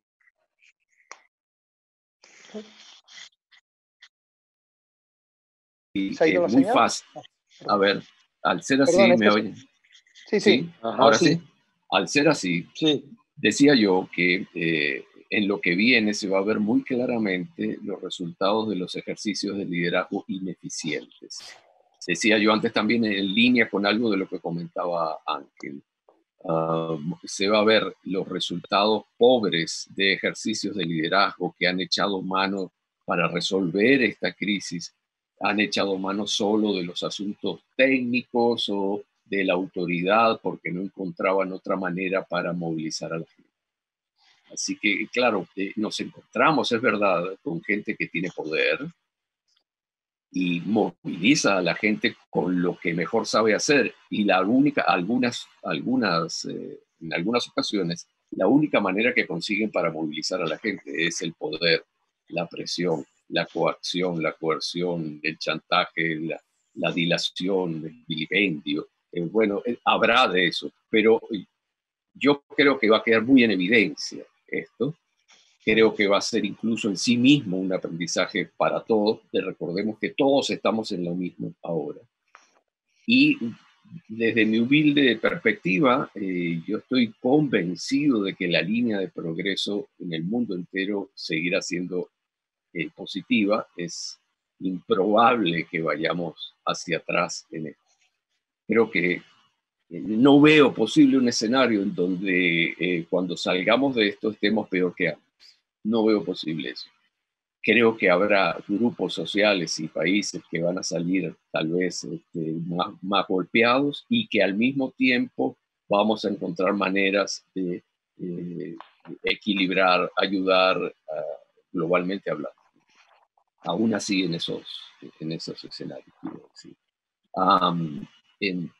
Y ¿Se ha ido es la muy señal? fácil. A ver, al ser Perdón, así, es ¿me que... oyen? Sí, ¿Sí? sí. Ajá, Ahora sí. sí. Al ser así, Sí. decía yo que en lo que viene se va a ver muy claramente los resultados de los ejercicios de liderazgo ineficientes. Decía yo antes también en línea con algo de lo que comentaba Ángel. Se va a ver los resultados pobres de ejercicios de liderazgo que han echado mano para resolver esta crisis, han echado mano solo de los asuntos técnicos o de la autoridad porque no encontraban otra manera para movilizar a la gente. Así que, claro, nos encontramos, es verdad, con gente que tiene poder y moviliza a la gente con lo que mejor sabe hacer. Y la única, en algunas ocasiones, la única manera que consiguen para movilizar a la gente es el poder, la presión, la coacción, la coerción, el chantaje, la dilación, el vilipendio. Bueno, habrá de eso, pero yo creo que va a quedar muy en evidencia esto. Creo que va a ser incluso en sí mismo un aprendizaje para todos. Recordemos que todos estamos en lo mismo ahora. Y desde mi humilde perspectiva, yo estoy convencido de que la línea de progreso en el mundo entero seguirá siendo positiva. Es improbable que vayamos hacia atrás en esto. Creo que no veo posible un escenario en donde cuando salgamos de esto estemos peor que antes. No veo posible eso. Creo que habrá grupos sociales y países que van a salir tal vez más golpeados y que al mismo tiempo vamos a encontrar maneras de equilibrar, ayudar globalmente hablando. Aún así en esos escenarios. En,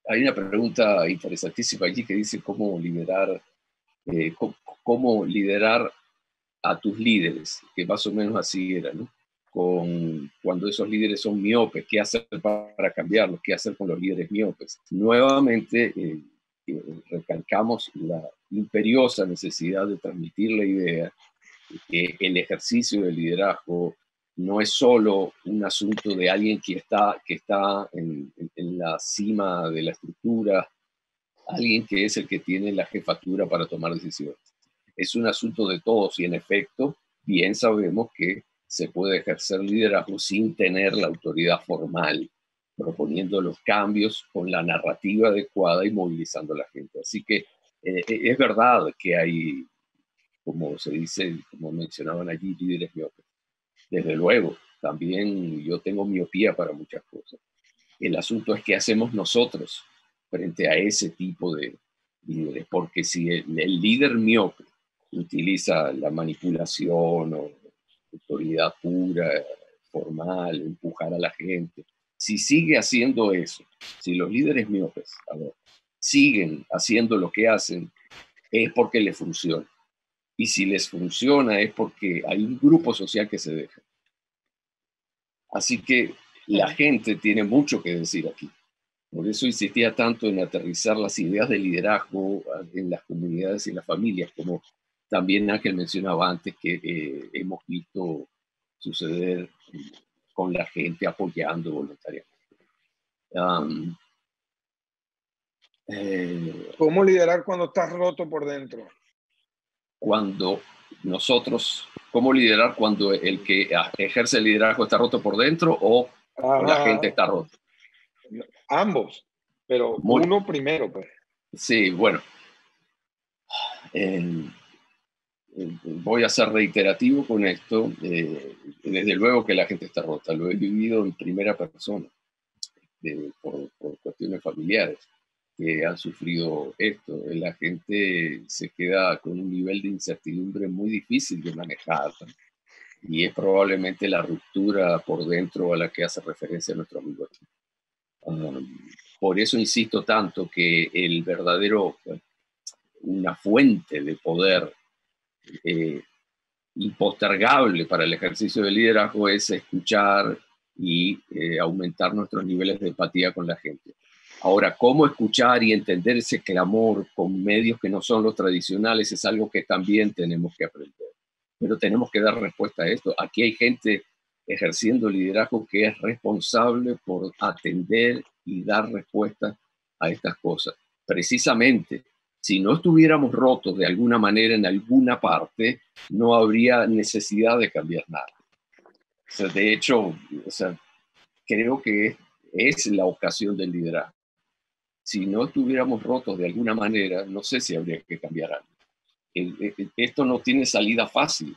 hay una pregunta interesantísima allí que dice cómo liderar cómo liderar a tus líderes, que más o menos así era, ¿no? Cuando esos líderes son miopes, ¿qué hacer para cambiarlos? ¿Qué hacer con los líderes miopes? Nuevamente, recalcamos la imperiosa necesidad de transmitir la idea de que el ejercicio del liderazgo no es solo un asunto de alguien que está en la cima de la estructura, alguien que es el que tiene la jefatura para tomar decisiones. Es un asunto de todos y en efecto, bien sabemos que se puede ejercer liderazgo sin tener la autoridad formal, proponiendo los cambios con la narrativa adecuada y movilizando a la gente. Así que es verdad que hay, como se dice, como mencionaban allí, líderes miopes. Desde luego, también yo tengo miopía para muchas cosas. El asunto es qué hacemos nosotros frente a ese tipo de líderes, porque si el líder miope utiliza la manipulación o autoridad pura, formal, empujar a la gente, si sigue haciendo eso, si los líderes miopes siguen haciendo lo que hacen, es porque les funciona. Y si les funciona es porque hay un grupo social que se deja. Así que la gente tiene mucho que decir aquí. Por eso insistía tanto en aterrizar las ideas de liderazgo en las comunidades y en las familias, como también Ángel mencionaba antes que hemos visto suceder con la gente apoyando voluntariamente. ¿Cómo liderar cuando estás roto por dentro? Cuando nosotros, ¿cómo liderar cuando el que ejerce el liderazgo está roto por dentro o la gente está rota? Ambos, pero uno primero, pues. Sí, bueno. Voy a ser reiterativo con esto. Desde luego que la gente está rota. Lo he vivido en primera persona por cuestiones familiares que han sufrido esto. La gente se queda con un nivel de incertidumbre muy difícil de manejar y es probablemente la ruptura por dentro a la que hace referencia nuestro amigo aquí. Por eso insisto tanto que el verdadero, una fuente de poder impostergable para el ejercicio del liderazgo es escuchar y aumentar nuestros niveles de empatía con la gente. Ahora, cómo escuchar y entender ese clamor con medios que no son los tradicionales es algo que también tenemos que aprender. Pero tenemos que dar respuesta a esto. Aquí hay gente ejerciendo liderazgo que es responsable por atender y dar respuesta a estas cosas. Precisamente, si no estuviéramos rotos de alguna manera en alguna parte, no habría necesidad de cambiar nada. O sea, de hecho, creo que es la ocasión del liderazgo. Si no estuviéramos rotos de alguna manera, no sé si habría que cambiar algo. Esto no tiene salida fácil.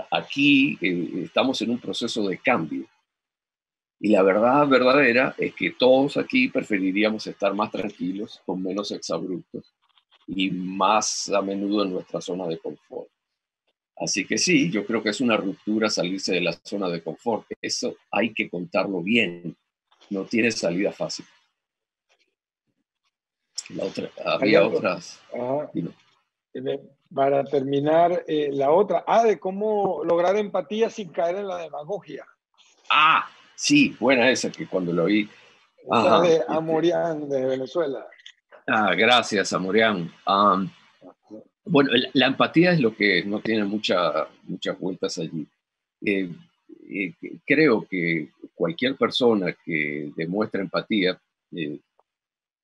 Aquí estamos en un proceso de cambio. Y la verdad verdadera es que todos aquí preferiríamos estar más tranquilos, con menos exabruptos y más a menudo en nuestra zona de confort. Así que sí, yo creo que es una ruptura salirse de la zona de confort. Eso hay que contarlo bien. No tiene salida fácil. Había otras. Para terminar, la otra. De cómo lograr empatía sin caer en la demagogia. Sí, buena esa que cuando lo oí. Esa de Amorián, de Venezuela. Gracias, Amorián. Bueno, la empatía es lo que no tiene muchas vueltas allí. Creo que cualquier persona que demuestra empatía,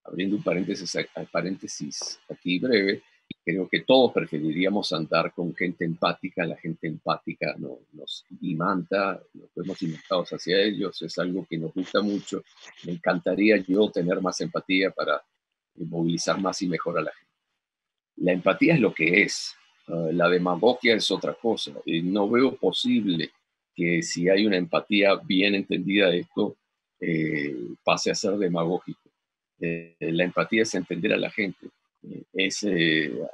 abriendo un paréntesis aquí breve, creo que todos preferiríamos andar con gente empática. La gente empática nos imanta, nos vemos imantados hacia ellos, es algo que nos gusta mucho. Me encantaría yo tener más empatía para movilizar más y mejor a la gente. La empatía es lo que es, la demagogia es otra cosa. No veo posible que si hay una empatía bien entendida de esto, pase a ser demagógico. La empatía es entender a la gente, es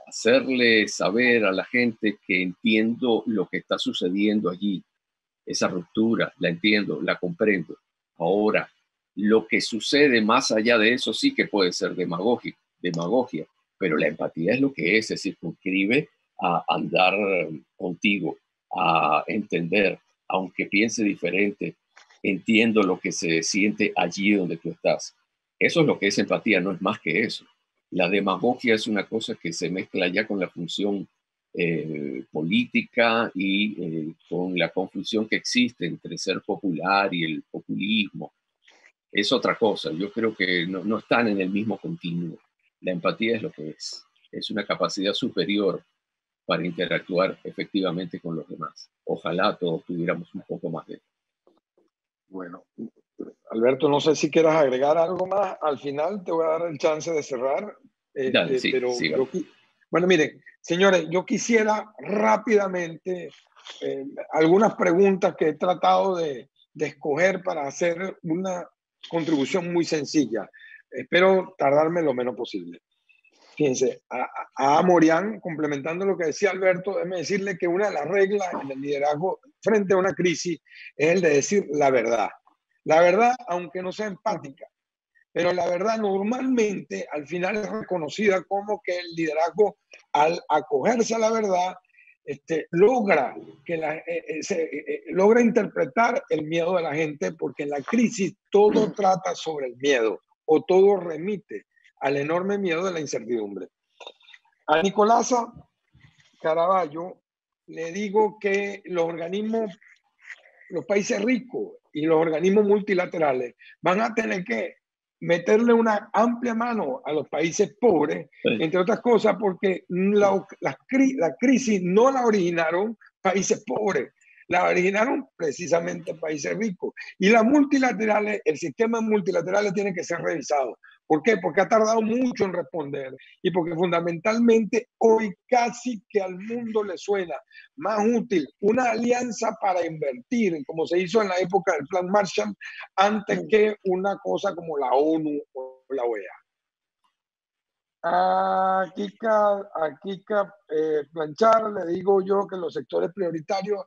hacerle saber a la gente que entiendo lo que está sucediendo allí, esa ruptura, la entiendo, la comprendo. Ahora, lo que sucede más allá de eso sí que puede ser demagogia, pero la empatía es lo que es, se circunscribe a andar contigo, a entender, aunque piense diferente, entiendo lo que se siente allí donde tú estás. Eso es lo que es empatía, no es más que eso. La demagogia es una cosa que se mezcla ya con la función política y con la confusión que existe entre ser popular y el populismo. Es otra cosa. Yo creo que no están en el mismo continuo. La empatía es lo que es una capacidad superior para interactuar efectivamente con los demás. Ojalá todos tuviéramos un poco más de eso. Bueno, Alberto, no sé si quieras agregar algo más. Al final te voy a dar el chance de cerrar. Dale, sí, Pero sí, bueno, miren, señores, yo quisiera rápidamente algunas preguntas que he tratado de escoger para hacer una contribución muy sencilla. Espero tardarme lo menos posible. Fíjense, a Morián, complementando lo que decía Alberto, déjeme decirle que una de las reglas en el liderazgo frente a una crisis es el de decir la verdad. La verdad, aunque no sea empática, pero la verdad normalmente al final es reconocida como que el liderazgo, al acogerse a la verdad, logra, logra interpretar el miedo de la gente, porque en la crisis todo trata sobre el miedo o todo remite al enorme miedo de la incertidumbre. A Nicolasa Caraballo le digo que los organismos, los países ricos y los organismos multilaterales van a tener que meterle una amplia mano a los países pobres, sí, entre otras cosas porque la crisis no la originaron países pobres, la originaron precisamente países ricos. Y las multilaterales, el sistema multilateral tiene que ser revisado. ¿Por qué? Porque ha tardado mucho en responder y porque fundamentalmente hoy casi que al mundo le suena más útil una alianza para invertir, como se hizo en la época del Plan Marshall, antes que una cosa como la ONU o la OEA. A Kika Planchar le digo yo que los sectores prioritarios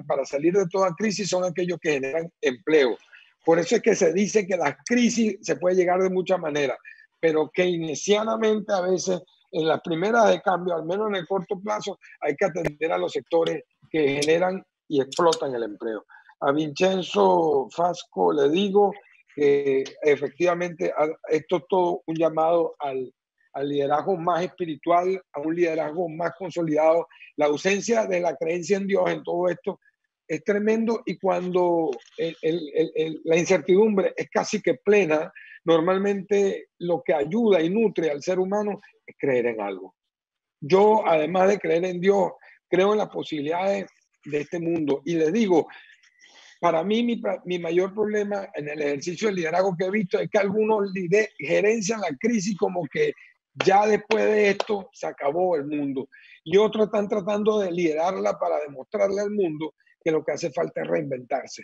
para salir de toda crisis son aquellos que generan empleo. Por eso es que se dice que las crisis se puede llegar de muchas maneras, pero keynesianamente a veces en las primeras de cambio, al menos en el corto plazo, hay que atender a los sectores que generan y explotan el empleo. A Vincenzo Fasco le digo que efectivamente esto es todo un llamado al liderazgo más espiritual, a un liderazgo más consolidado. La ausencia de la creencia en Dios en todo esto es tremendo, y cuando la incertidumbre es casi que plena, normalmente lo que ayuda y nutre al ser humano es creer en algo. Yo, además de creer en Dios, creo en las posibilidades de este mundo, y les digo, para mí mi mayor problema en el ejercicio del liderazgo que he visto es que algunos gerencian la crisis como que ya después de esto se acabó el mundo, y otros están tratando de liderarla para demostrarle al mundo que lo que hace falta es reinventarse,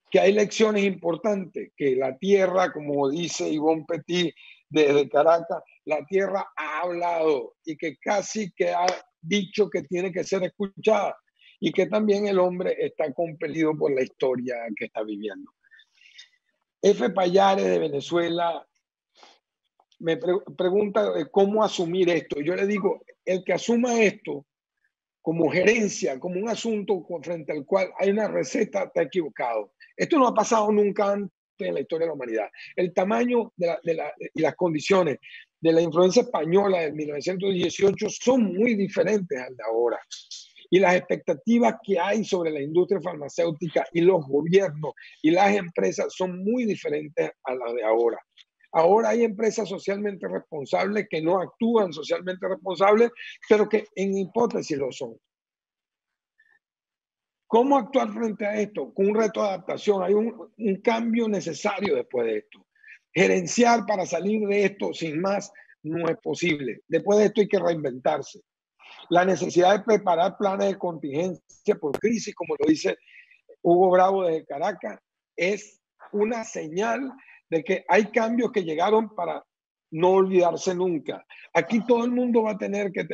que hay lecciones importantes, que la tierra, como dice Ivonne Petit desde Caracas, la tierra ha hablado y que casi que ha dicho que tiene que ser escuchada, y que también el hombre está compelido por la historia que está viviendo. F. Payares de Venezuela me pregunta de cómo asumir esto. Yo le digo, el que asuma esto como gerencia, como un asunto frente al cual hay una receta, está equivocado. Esto no ha pasado nunca antes en la historia de la humanidad. El tamaño y las condiciones de la influencia española de 1918 son muy diferentes al de ahora. Y las expectativas que hay sobre la industria farmacéutica y los gobiernos y las empresas son muy diferentes a las de ahora. Ahora hay empresas socialmente responsables que no actúan socialmente responsables, pero que en hipótesis lo son. ¿Cómo actuar frente a esto? Con un reto de adaptación. Hay un cambio necesario después de esto. Gerenciar para salir de esto sin más no es posible. Después de esto hay que reinventarse. La necesidad de preparar planes de contingencia por crisis, como lo dice Hugo Bravo desde Caracas, es una señal de que hay cambios que llegaron para no olvidarse nunca. Aquí todo el mundo va a tener que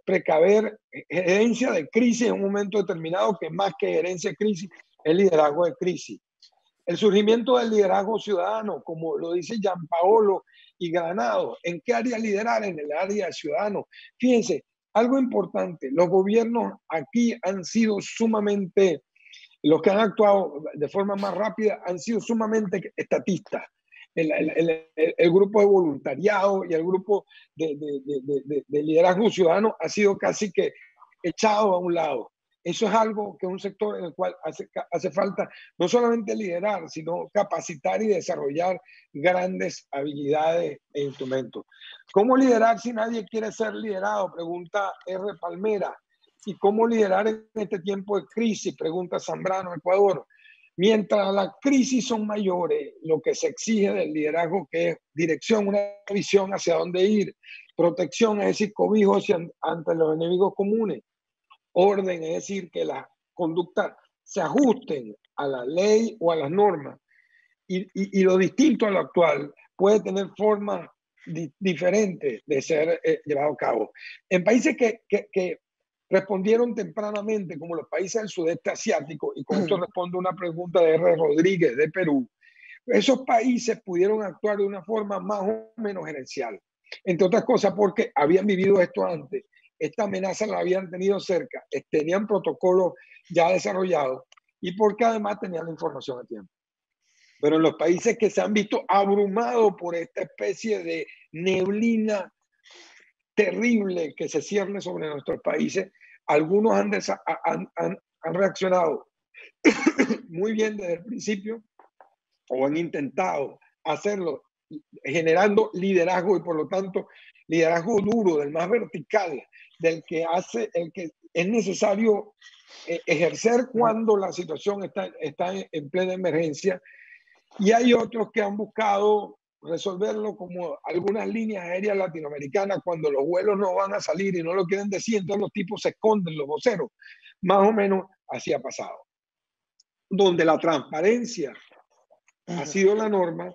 precaver gerencia de crisis en un momento determinado, que más que gerencia de crisis es liderazgo de crisis. El surgimiento del liderazgo ciudadano, como lo dice Gianpaolo y Granado. ¿En qué área liderar? En el área de ciudadano. Fíjense, algo importante, los gobiernos aquí han sido sumamente, los que han actuado de forma más rápida han sido sumamente estatistas. El grupo de voluntariado y el grupo de liderazgo ciudadano ha sido casi que echado a un lado. Eso es algo que es un sector en el cual hace falta no solamente liderar, sino capacitar y desarrollar grandes habilidades e instrumentos. ¿Cómo liderar si nadie quiere ser liderado? Pregunta R. Palmera. ¿Y cómo liderar en este tiempo de crisis? Pregunta Zambrano, Ecuador. Mientras las crisis son mayores, lo que se exige del liderazgo que es dirección, una visión hacia dónde ir, protección, es decir, cobijo ante los enemigos comunes, orden, es decir, que las conductas se ajusten a la ley o a las normas, y lo distinto a lo actual puede tener formas diferentes de ser llevado a cabo. En países que respondieron tempranamente, como los países del sudeste asiático, y con esto respondo una pregunta de R. Rodríguez de Perú, esos países pudieron actuar de una forma más o menos gerencial, entre otras cosas porque habían vivido esto antes, esta amenaza la habían tenido cerca, tenían protocolos ya desarrollados y porque además tenían la información a tiempo. Pero en los países que se han visto abrumados por esta especie de neblina terrible que se cierne sobre nuestros países, algunos han reaccionado muy bien desde el principio o han intentado hacerlo generando liderazgo y por lo tanto liderazgo duro, del más vertical, del que hace, el que es necesario ejercer cuando la situación está en plena emergencia. Y hay otros que han buscado resolverlo como algunas líneas aéreas latinoamericanas cuando los vuelos no van a salir y no lo quieren decir, entonces los tipos se esconden, los voceros. Más o menos así ha pasado. Donde la transparencia ha sido la norma,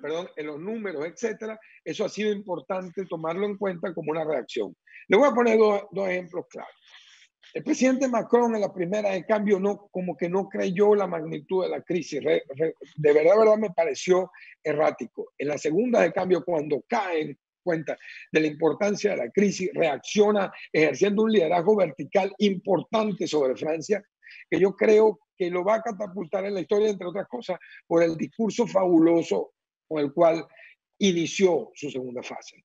perdón, en los números, etcétera, eso ha sido importante tomarlo en cuenta como una reacción. Le voy a poner dos ejemplos claros. El presidente Macron en la primera de cambio como que no creyó la magnitud de la crisis. De verdad me pareció errático. En la segunda de cambio, cuando cae en cuenta de la importancia de la crisis, reacciona ejerciendo un liderazgo vertical importante sobre Francia, que yo creo que lo va a catapultar en la historia, entre otras cosas, por el discurso fabuloso con el cual inició su segunda fase.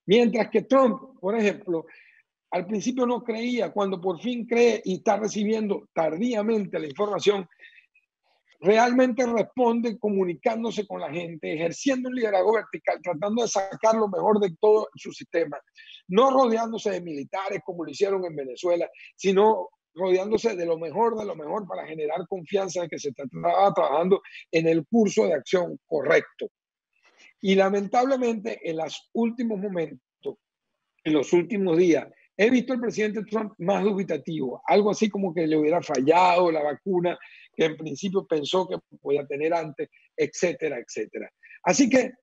Mientras que Trump, por ejemplo, al principio no creía, cuando por fin cree y está recibiendo tardíamente la información, realmente responde comunicándose con la gente, ejerciendo un liderazgo vertical, tratando de sacar lo mejor de todo su sistema, no rodeándose de militares como lo hicieron en Venezuela, sino rodeándose de lo mejor para generar confianza de que se estaba trabajando en el curso de acción correcto. Y lamentablemente en los últimos momentos, en los últimos días, he visto al presidente Trump más dubitativo, algo así como que le hubiera fallado la vacuna que en principio pensó que podía tener antes, etcétera, etcétera. Así que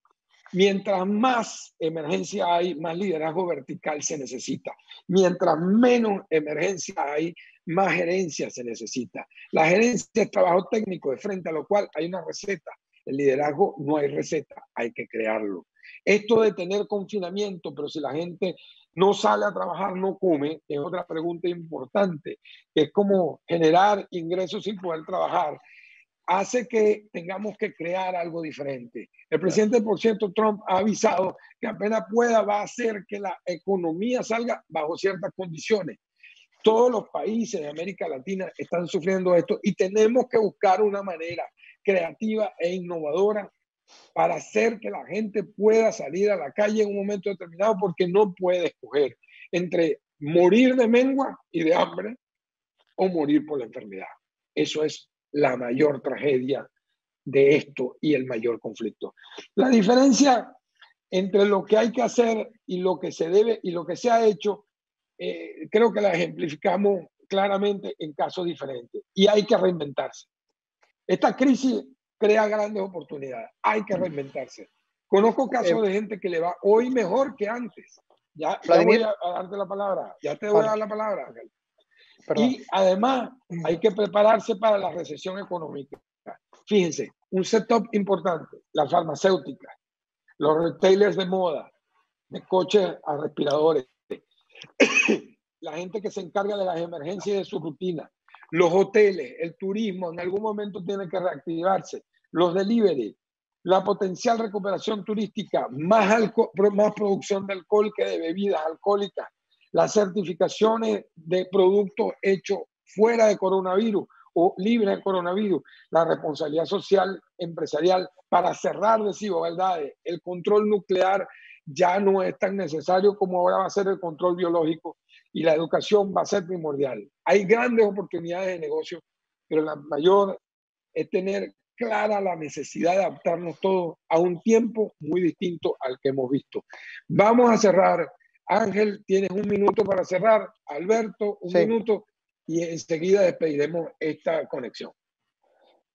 mientras más emergencia hay, más liderazgo vertical se necesita. Mientras menos emergencia hay, más gerencia se necesita. La gerencia es trabajo técnico, de frente a lo cual hay una receta. El liderazgo no hay receta, hay que crearlo. Esto de tener confinamiento, pero si la gente no sale a trabajar, no come, es otra pregunta importante, que es como generar ingresos sin poder trabajar, hace que tengamos que crear algo diferente. El presidente, por cierto, Trump ha avisado que apenas pueda va a hacer que la economía salga bajo ciertas condiciones. Todos los países de América Latina están sufriendo esto y tenemos que buscar una manera creativa e innovadora para hacer que la gente pueda salir a la calle en un momento determinado, porque no puede escoger entre morir de mengua y de hambre o morir por la enfermedad. Eso es la mayor tragedia de esto y el mayor conflicto. La diferencia entre lo que hay que hacer y lo que se debe y lo que se ha hecho, creo que la ejemplificamos claramente en casos diferentes y hay que reinventarse. Esta crisis crea grandes oportunidades, hay que reinventarse. Conozco casos de gente que le va hoy mejor que antes. Ya voy a darte la palabra, ya te voy a dar la palabra, Ángel. Y además hay que prepararse para la recesión económica. Fíjense, un setup importante, las farmacéuticas, los retailers de moda, de coches a respiradores, la gente que se encarga de las emergencias de su rutina, los hoteles, el turismo en algún momento tiene que reactivarse, los delivery, la potencial recuperación turística, más producción de alcohol que de bebidas alcohólicas, las certificaciones de productos hechos fuera de coronavirus o libres de coronavirus, la responsabilidad social empresarial para cerrar desigualdades, el control nuclear ya no es tan necesario como ahora va a ser el control biológico y la educación va a ser primordial. Hay grandes oportunidades de negocio, pero la mayor es tener clara la necesidad de adaptarnos todos a un tiempo muy distinto al que hemos visto. Vamos a cerrar. Ángel, tienes un minuto para cerrar. Alberto, un minuto y enseguida despediremos esta conexión.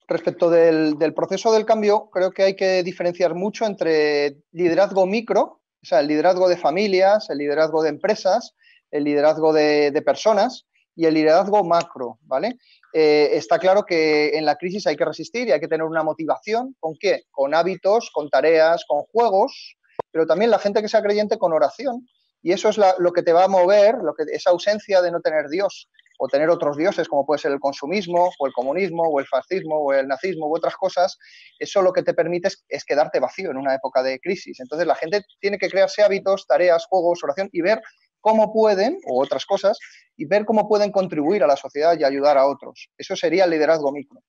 Respecto del proceso del cambio, creo que hay que diferenciar mucho entre liderazgo micro, o sea, el liderazgo de familias, el liderazgo de empresas, el liderazgo de personas y el liderazgo macro, ¿vale? Está claro que en la crisis hay que resistir y hay que tener una motivación. ¿Con qué? Con hábitos, con tareas, con juegos, pero también la gente que sea creyente con oración. Y eso es lo que te va a mover, esa ausencia de no tener Dios o tener otros dioses, como puede ser el consumismo, o el comunismo, o el fascismo, o el nazismo, u otras cosas. Eso lo que te permite es quedarte vacío en una época de crisis. Entonces la gente tiene que crearse hábitos, tareas, juegos, oración y ver cómo pueden, o otras cosas, y ver cómo pueden contribuir a la sociedad y ayudar a otros. Eso sería el liderazgo micro.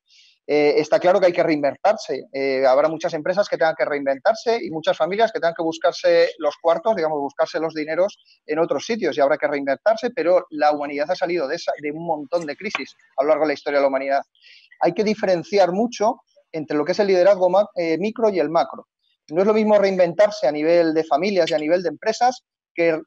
Está claro que hay que reinventarse. Habrá muchas empresas que tengan que reinventarse y muchas familias que tengan que buscarse los cuartos, digamos, buscarse los dineros en otros sitios y habrá que reinventarse, pero la humanidad ha salido de un montón de crisis a lo largo de la historia de la humanidad. Hay que diferenciar mucho entre lo que es el liderazgo micro y el macro. No es lo mismo reinventarse a nivel de familias y a nivel de empresas que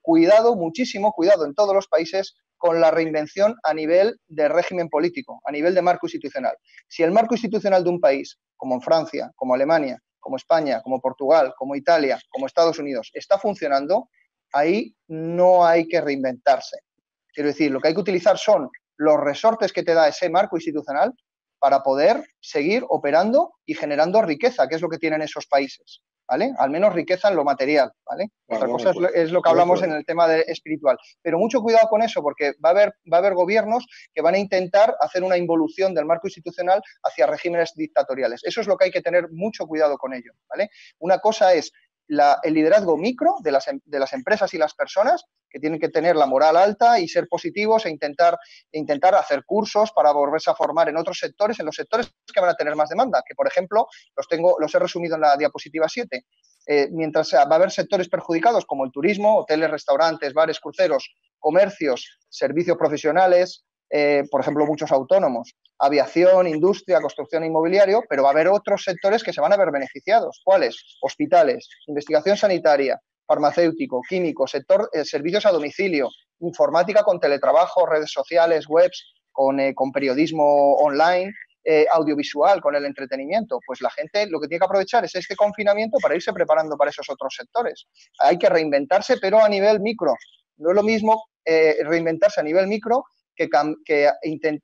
muchísimo cuidado en todos los países con la reinvención a nivel de régimen político, a nivel de marco institucional. Si el marco institucional de un país, como en Francia, como Alemania, como España, como Portugal, como Italia, como Estados Unidos, está funcionando, ahí no hay que reinventarse. Quiero decir, lo que hay que utilizar son los resortes que te da ese marco institucional para poder seguir operando y generando riqueza, que es lo que tienen esos países, ¿vale? Al menos riqueza en lo material, ¿vale? Otra cosa es lo que hablamos en el tema espiritual. Pero mucho cuidado con eso, porque va a haber gobiernos que van a intentar hacer una involución del marco institucional hacia regímenes dictatoriales. Eso es lo que hay que tener mucho cuidado con ello, ¿vale? Una cosa es el liderazgo micro de las empresas y las personas, que tienen que tener la moral alta y ser positivos e intentar hacer cursos para volverse a formar en otros sectores, en los sectores que van a tener más demanda, que por ejemplo los he resumido en la diapositiva 7. Mientras va a haber sectores perjudicados como el turismo, hoteles, restaurantes, bares, cruceros, comercios, servicios profesionales, por ejemplo, muchos autónomos, aviación, industria, construcción e inmobiliario, pero va a haber otros sectores que se van a ver beneficiados. ¿Cuáles? Hospitales, investigación sanitaria, farmacéutico, químico, servicios a domicilio, informática con teletrabajo, redes sociales, webs, con periodismo online, audiovisual, con el entretenimiento. Pues la gente lo que tiene que aprovechar es este confinamiento para irse preparando para esos otros sectores. Hay que reinventarse, pero a nivel micro. No es lo mismo reinventarse a nivel micro que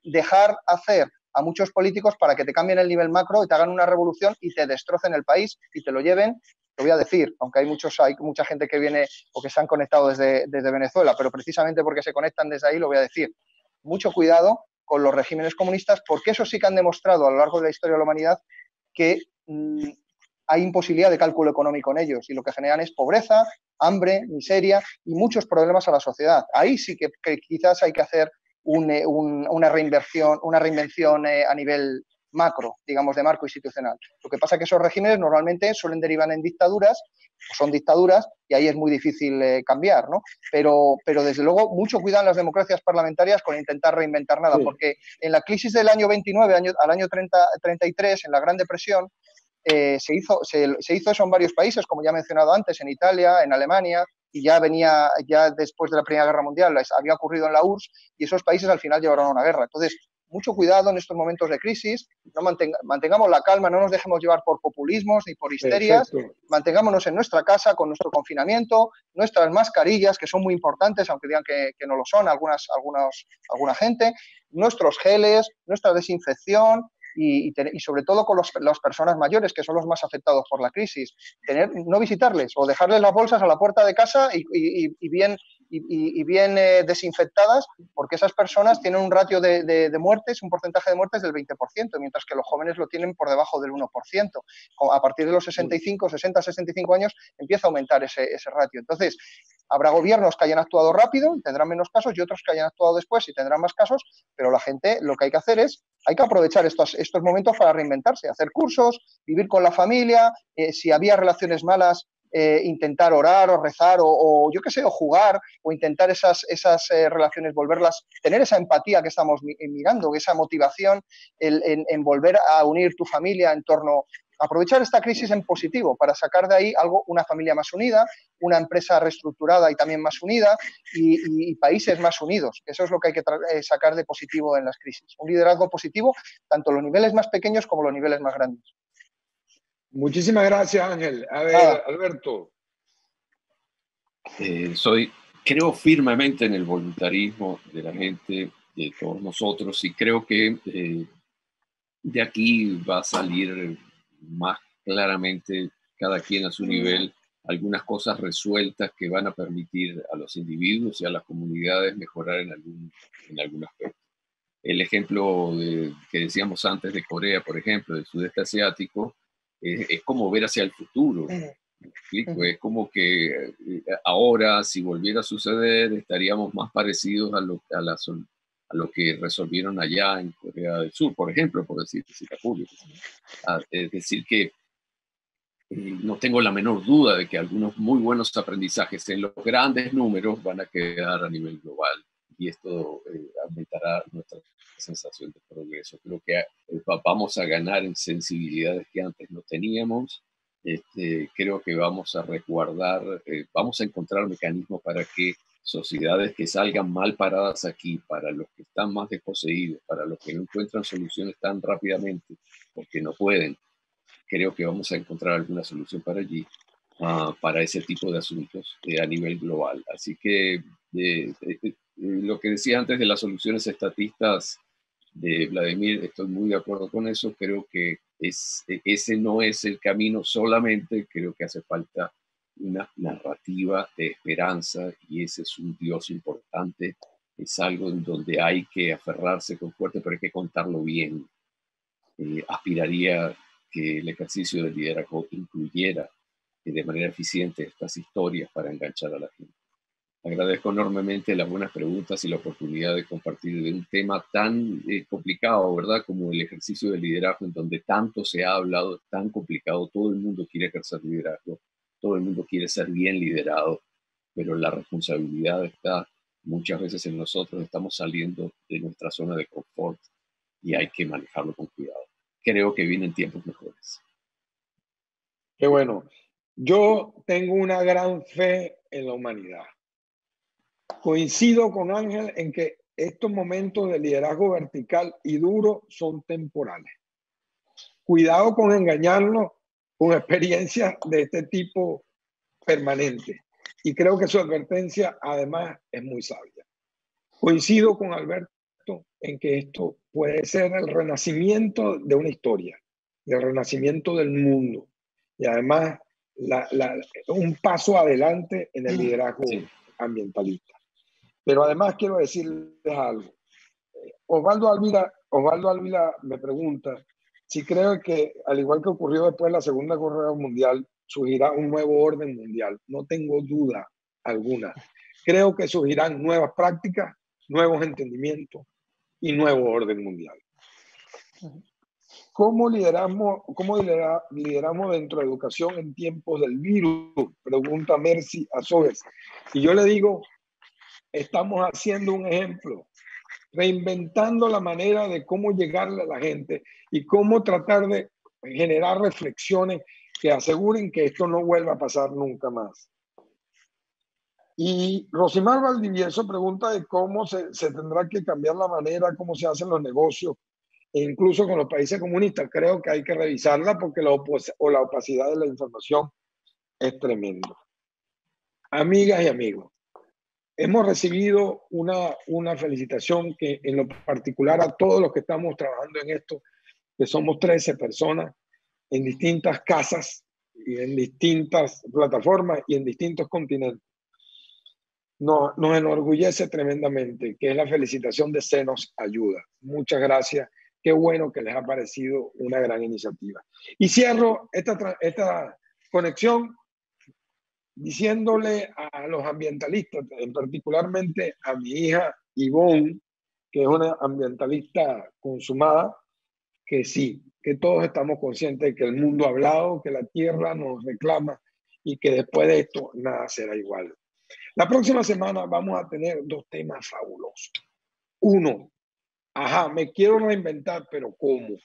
dejar hacer a muchos políticos para que te cambien el nivel macro y te hagan una revolución y te destrocen el país y te lo lleven. Lo voy a decir, aunque hay mucha gente que viene o que se han conectado desde Venezuela, pero precisamente porque se conectan desde ahí lo voy a decir. Mucho cuidado con los regímenes comunistas, porque eso sí que han demostrado a lo largo de la historia de la humanidad que hay imposibilidad de cálculo económico en ellos y lo que generan es pobreza, hambre, miseria y muchos problemas a la sociedad. Ahí sí que quizás hay que hacer una reinvención a nivel macro, digamos, de marco institucional. Lo que pasa es que esos regímenes normalmente suelen derivar en dictaduras, o son dictaduras, y ahí es muy difícil cambiar, ¿no? Pero desde luego, mucho cuidado en las democracias parlamentarias con intentar reinventar nada, porque en la crisis del año 29 al año 33, en la Gran Depresión, se hizo eso en varios países, como ya he mencionado antes, en Italia, en Alemania, y ya después de la Primera Guerra Mundial había ocurrido en la URSS, y esos países al final llevaron a una guerra. Entonces, mucho cuidado en estos momentos de crisis, mantengamos la calma, no nos dejemos llevar por populismos ni por histerias, mantengámonos en nuestra casa con nuestro confinamiento, nuestras mascarillas, que son muy importantes, aunque digan que no lo son alguna gente, nuestros geles, nuestra desinfección, y sobre todo con las personas mayores, que son los más afectados por la crisis. No visitarles o dejarles las bolsas a la puerta de casa y bien desinfectadas, porque esas personas tienen un ratio de muertes, un porcentaje de muertes del 20%, mientras que los jóvenes lo tienen por debajo del 1%. A partir de los 65, 60, 65 años empieza a aumentar ese ratio. Entonces, habrá gobiernos que hayan actuado rápido y tendrán menos casos, y otros que hayan actuado después y tendrán más casos, pero la gente lo que hay que hacer hay que aprovechar estos momentos para reinventarse, hacer cursos, vivir con la familia, si había relaciones malas, intentar orar o rezar o yo qué sé, o jugar, o intentar esas relaciones, volverlas, tener esa empatía que estamos mirando, esa motivación en volver a unir tu familia en torno, aprovechar esta crisis en positivo para sacar de ahí una familia más unida, una empresa reestructurada y también más unida, y países más unidos. Eso es lo que hay que sacar de positivo en las crisis. Un liderazgo positivo, tanto los niveles más pequeños como los niveles más grandes. Muchísimas gracias, Ángel. A ver, Alberto. Creo firmemente en el voluntarismo de la gente, de todos nosotros, y creo que de aquí va a salir más claramente, cada quien a su nivel, algunas cosas resueltas que van a permitir a los individuos y a las comunidades mejorar en algún aspecto. El ejemplo que decíamos antes de Corea, por ejemplo, del sudeste asiático, es como ver hacia el futuro. ¿Me explico? Es como que ahora, si volviera a suceder, estaríamos más parecidos a lo que resolvieron allá en Corea del Sur, por ejemplo, por decir público. Es decir, que no tengo la menor duda de que algunos muy buenos aprendizajes en los grandes números van a quedar a nivel global, y esto aumentará nuestra sensación de progreso. Creo que vamos a ganar en sensibilidades que antes no teníamos. Creo que vamos a resguardar, vamos a encontrar mecanismos para que sociedades que salgan mal paradas aquí, para los que están más desposeídos, para los que no encuentran soluciones tan rápidamente porque no pueden, creo que vamos a encontrar alguna solución para allí, para ese tipo de asuntos a nivel global. Así que lo que decía antes de las soluciones estatistas de Vladimir, estoy muy de acuerdo con eso. Creo que ese no es el camino solamente, creo que hace falta una narrativa de esperanza, y ese es un Dios importante, es algo en donde hay que aferrarse con fuerte, pero hay que contarlo bien. Aspiraría que el ejercicio del liderazgo incluyera de manera eficiente estas historias para enganchar a la gente. Agradezco enormemente las buenas preguntas y la oportunidad de compartir de un tema tan complicado, ¿verdad? Como el ejercicio del liderazgo, en donde tanto se ha hablado, tan complicado. Todo el mundo quiere ejercer liderazgo, todo el mundo quiere ser bien liderado, pero la responsabilidad está muchas veces en nosotros. Estamos saliendo de nuestra zona de confort y hay que manejarlo con cuidado. Creo que vienen tiempos mejores. Qué bueno. Yo tengo una gran fe en la humanidad. Coincido con Ángel en que estos momentos de liderazgo vertical y duro son temporales. Cuidado con engañarnos con experiencias de este tipo permanente. Y creo que su advertencia además es muy sabia. Coincido con Alberto en que esto puede ser el renacimiento de una historia, el renacimiento del mundo, y además un paso adelante en el liderazgo ambientalista. Pero además quiero decirles algo. Osvaldo Ávila me pregunta si creo que, al igual que ocurrió después de la Segunda Guerra Mundial, surgirá un nuevo orden mundial. No tengo duda alguna. Creo que surgirán nuevas prácticas, nuevos entendimientos y nuevo orden mundial. ¿Cómo lideramos dentro de educación en tiempos del virus? Pregunta Mercy Azoves. Y yo le digo, estamos haciendo un ejemplo, reinventando la manera de cómo llegarle a la gente y cómo tratar de generar reflexiones que aseguren que esto no vuelva a pasar nunca más. Y Rosimar Valdivieso pregunta de cómo se tendrá que cambiar la manera, cómo se hacen los negocios, e incluso con los países comunistas. Creo que hay que revisarla porque la opacidad de la información es tremenda. Amigas y amigos, hemos recibido una felicitación que en lo particular a todos los que estamos trabajando en esto que somos 13 personas en distintas casas y en distintas plataformas y en distintos continentes. Nos enorgullece tremendamente, que es la felicitación de Se Nos Ayuda. Muchas gracias. Qué bueno que les ha parecido una gran iniciativa. Y cierro esta conexión diciéndole a los ambientalistas, particularmente a mi hija Ivonne, que es una ambientalista consumada, que sí, que todos estamos conscientes de que el mundo ha hablado, que la tierra nos reclama y que después de esto nada será igual. La próxima semana vamos a tener 2 temas fabulosos. Uno, me quiero reinventar, pero ¿cómo?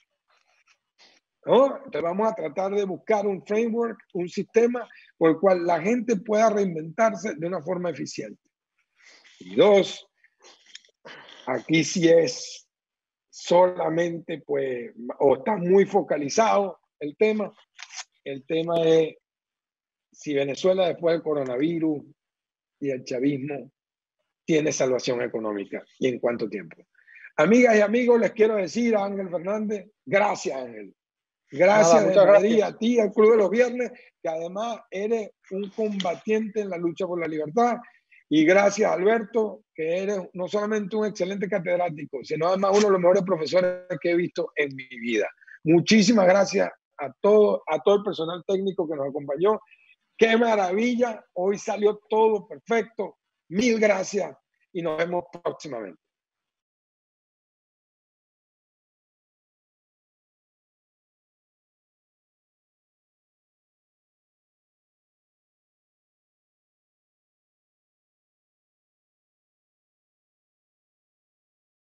¿No? Entonces vamos a tratar de buscar un framework, un sistema por el cual la gente pueda reinventarse de una forma eficiente. Y 2, aquí sí es solamente, pues, o está muy focalizado el tema. El tema es si Venezuela después del coronavirus y el chavismo tiene salvación económica y en cuánto tiempo. Amigas y amigos, les quiero decir a Ángel Fernández, gracias Ángel. Gracias de Madrid a ti, al Club de los Viernes, que además eres un combatiente en la lucha por la libertad. Y gracias, Alberto, que eres no solamente un excelente catedrático, sino además uno de los mejores profesores que he visto en mi vida. Muchísimas gracias a todo el personal técnico que nos acompañó. ¡Qué maravilla! Hoy salió todo perfecto. Mil gracias y nos vemos próximamente.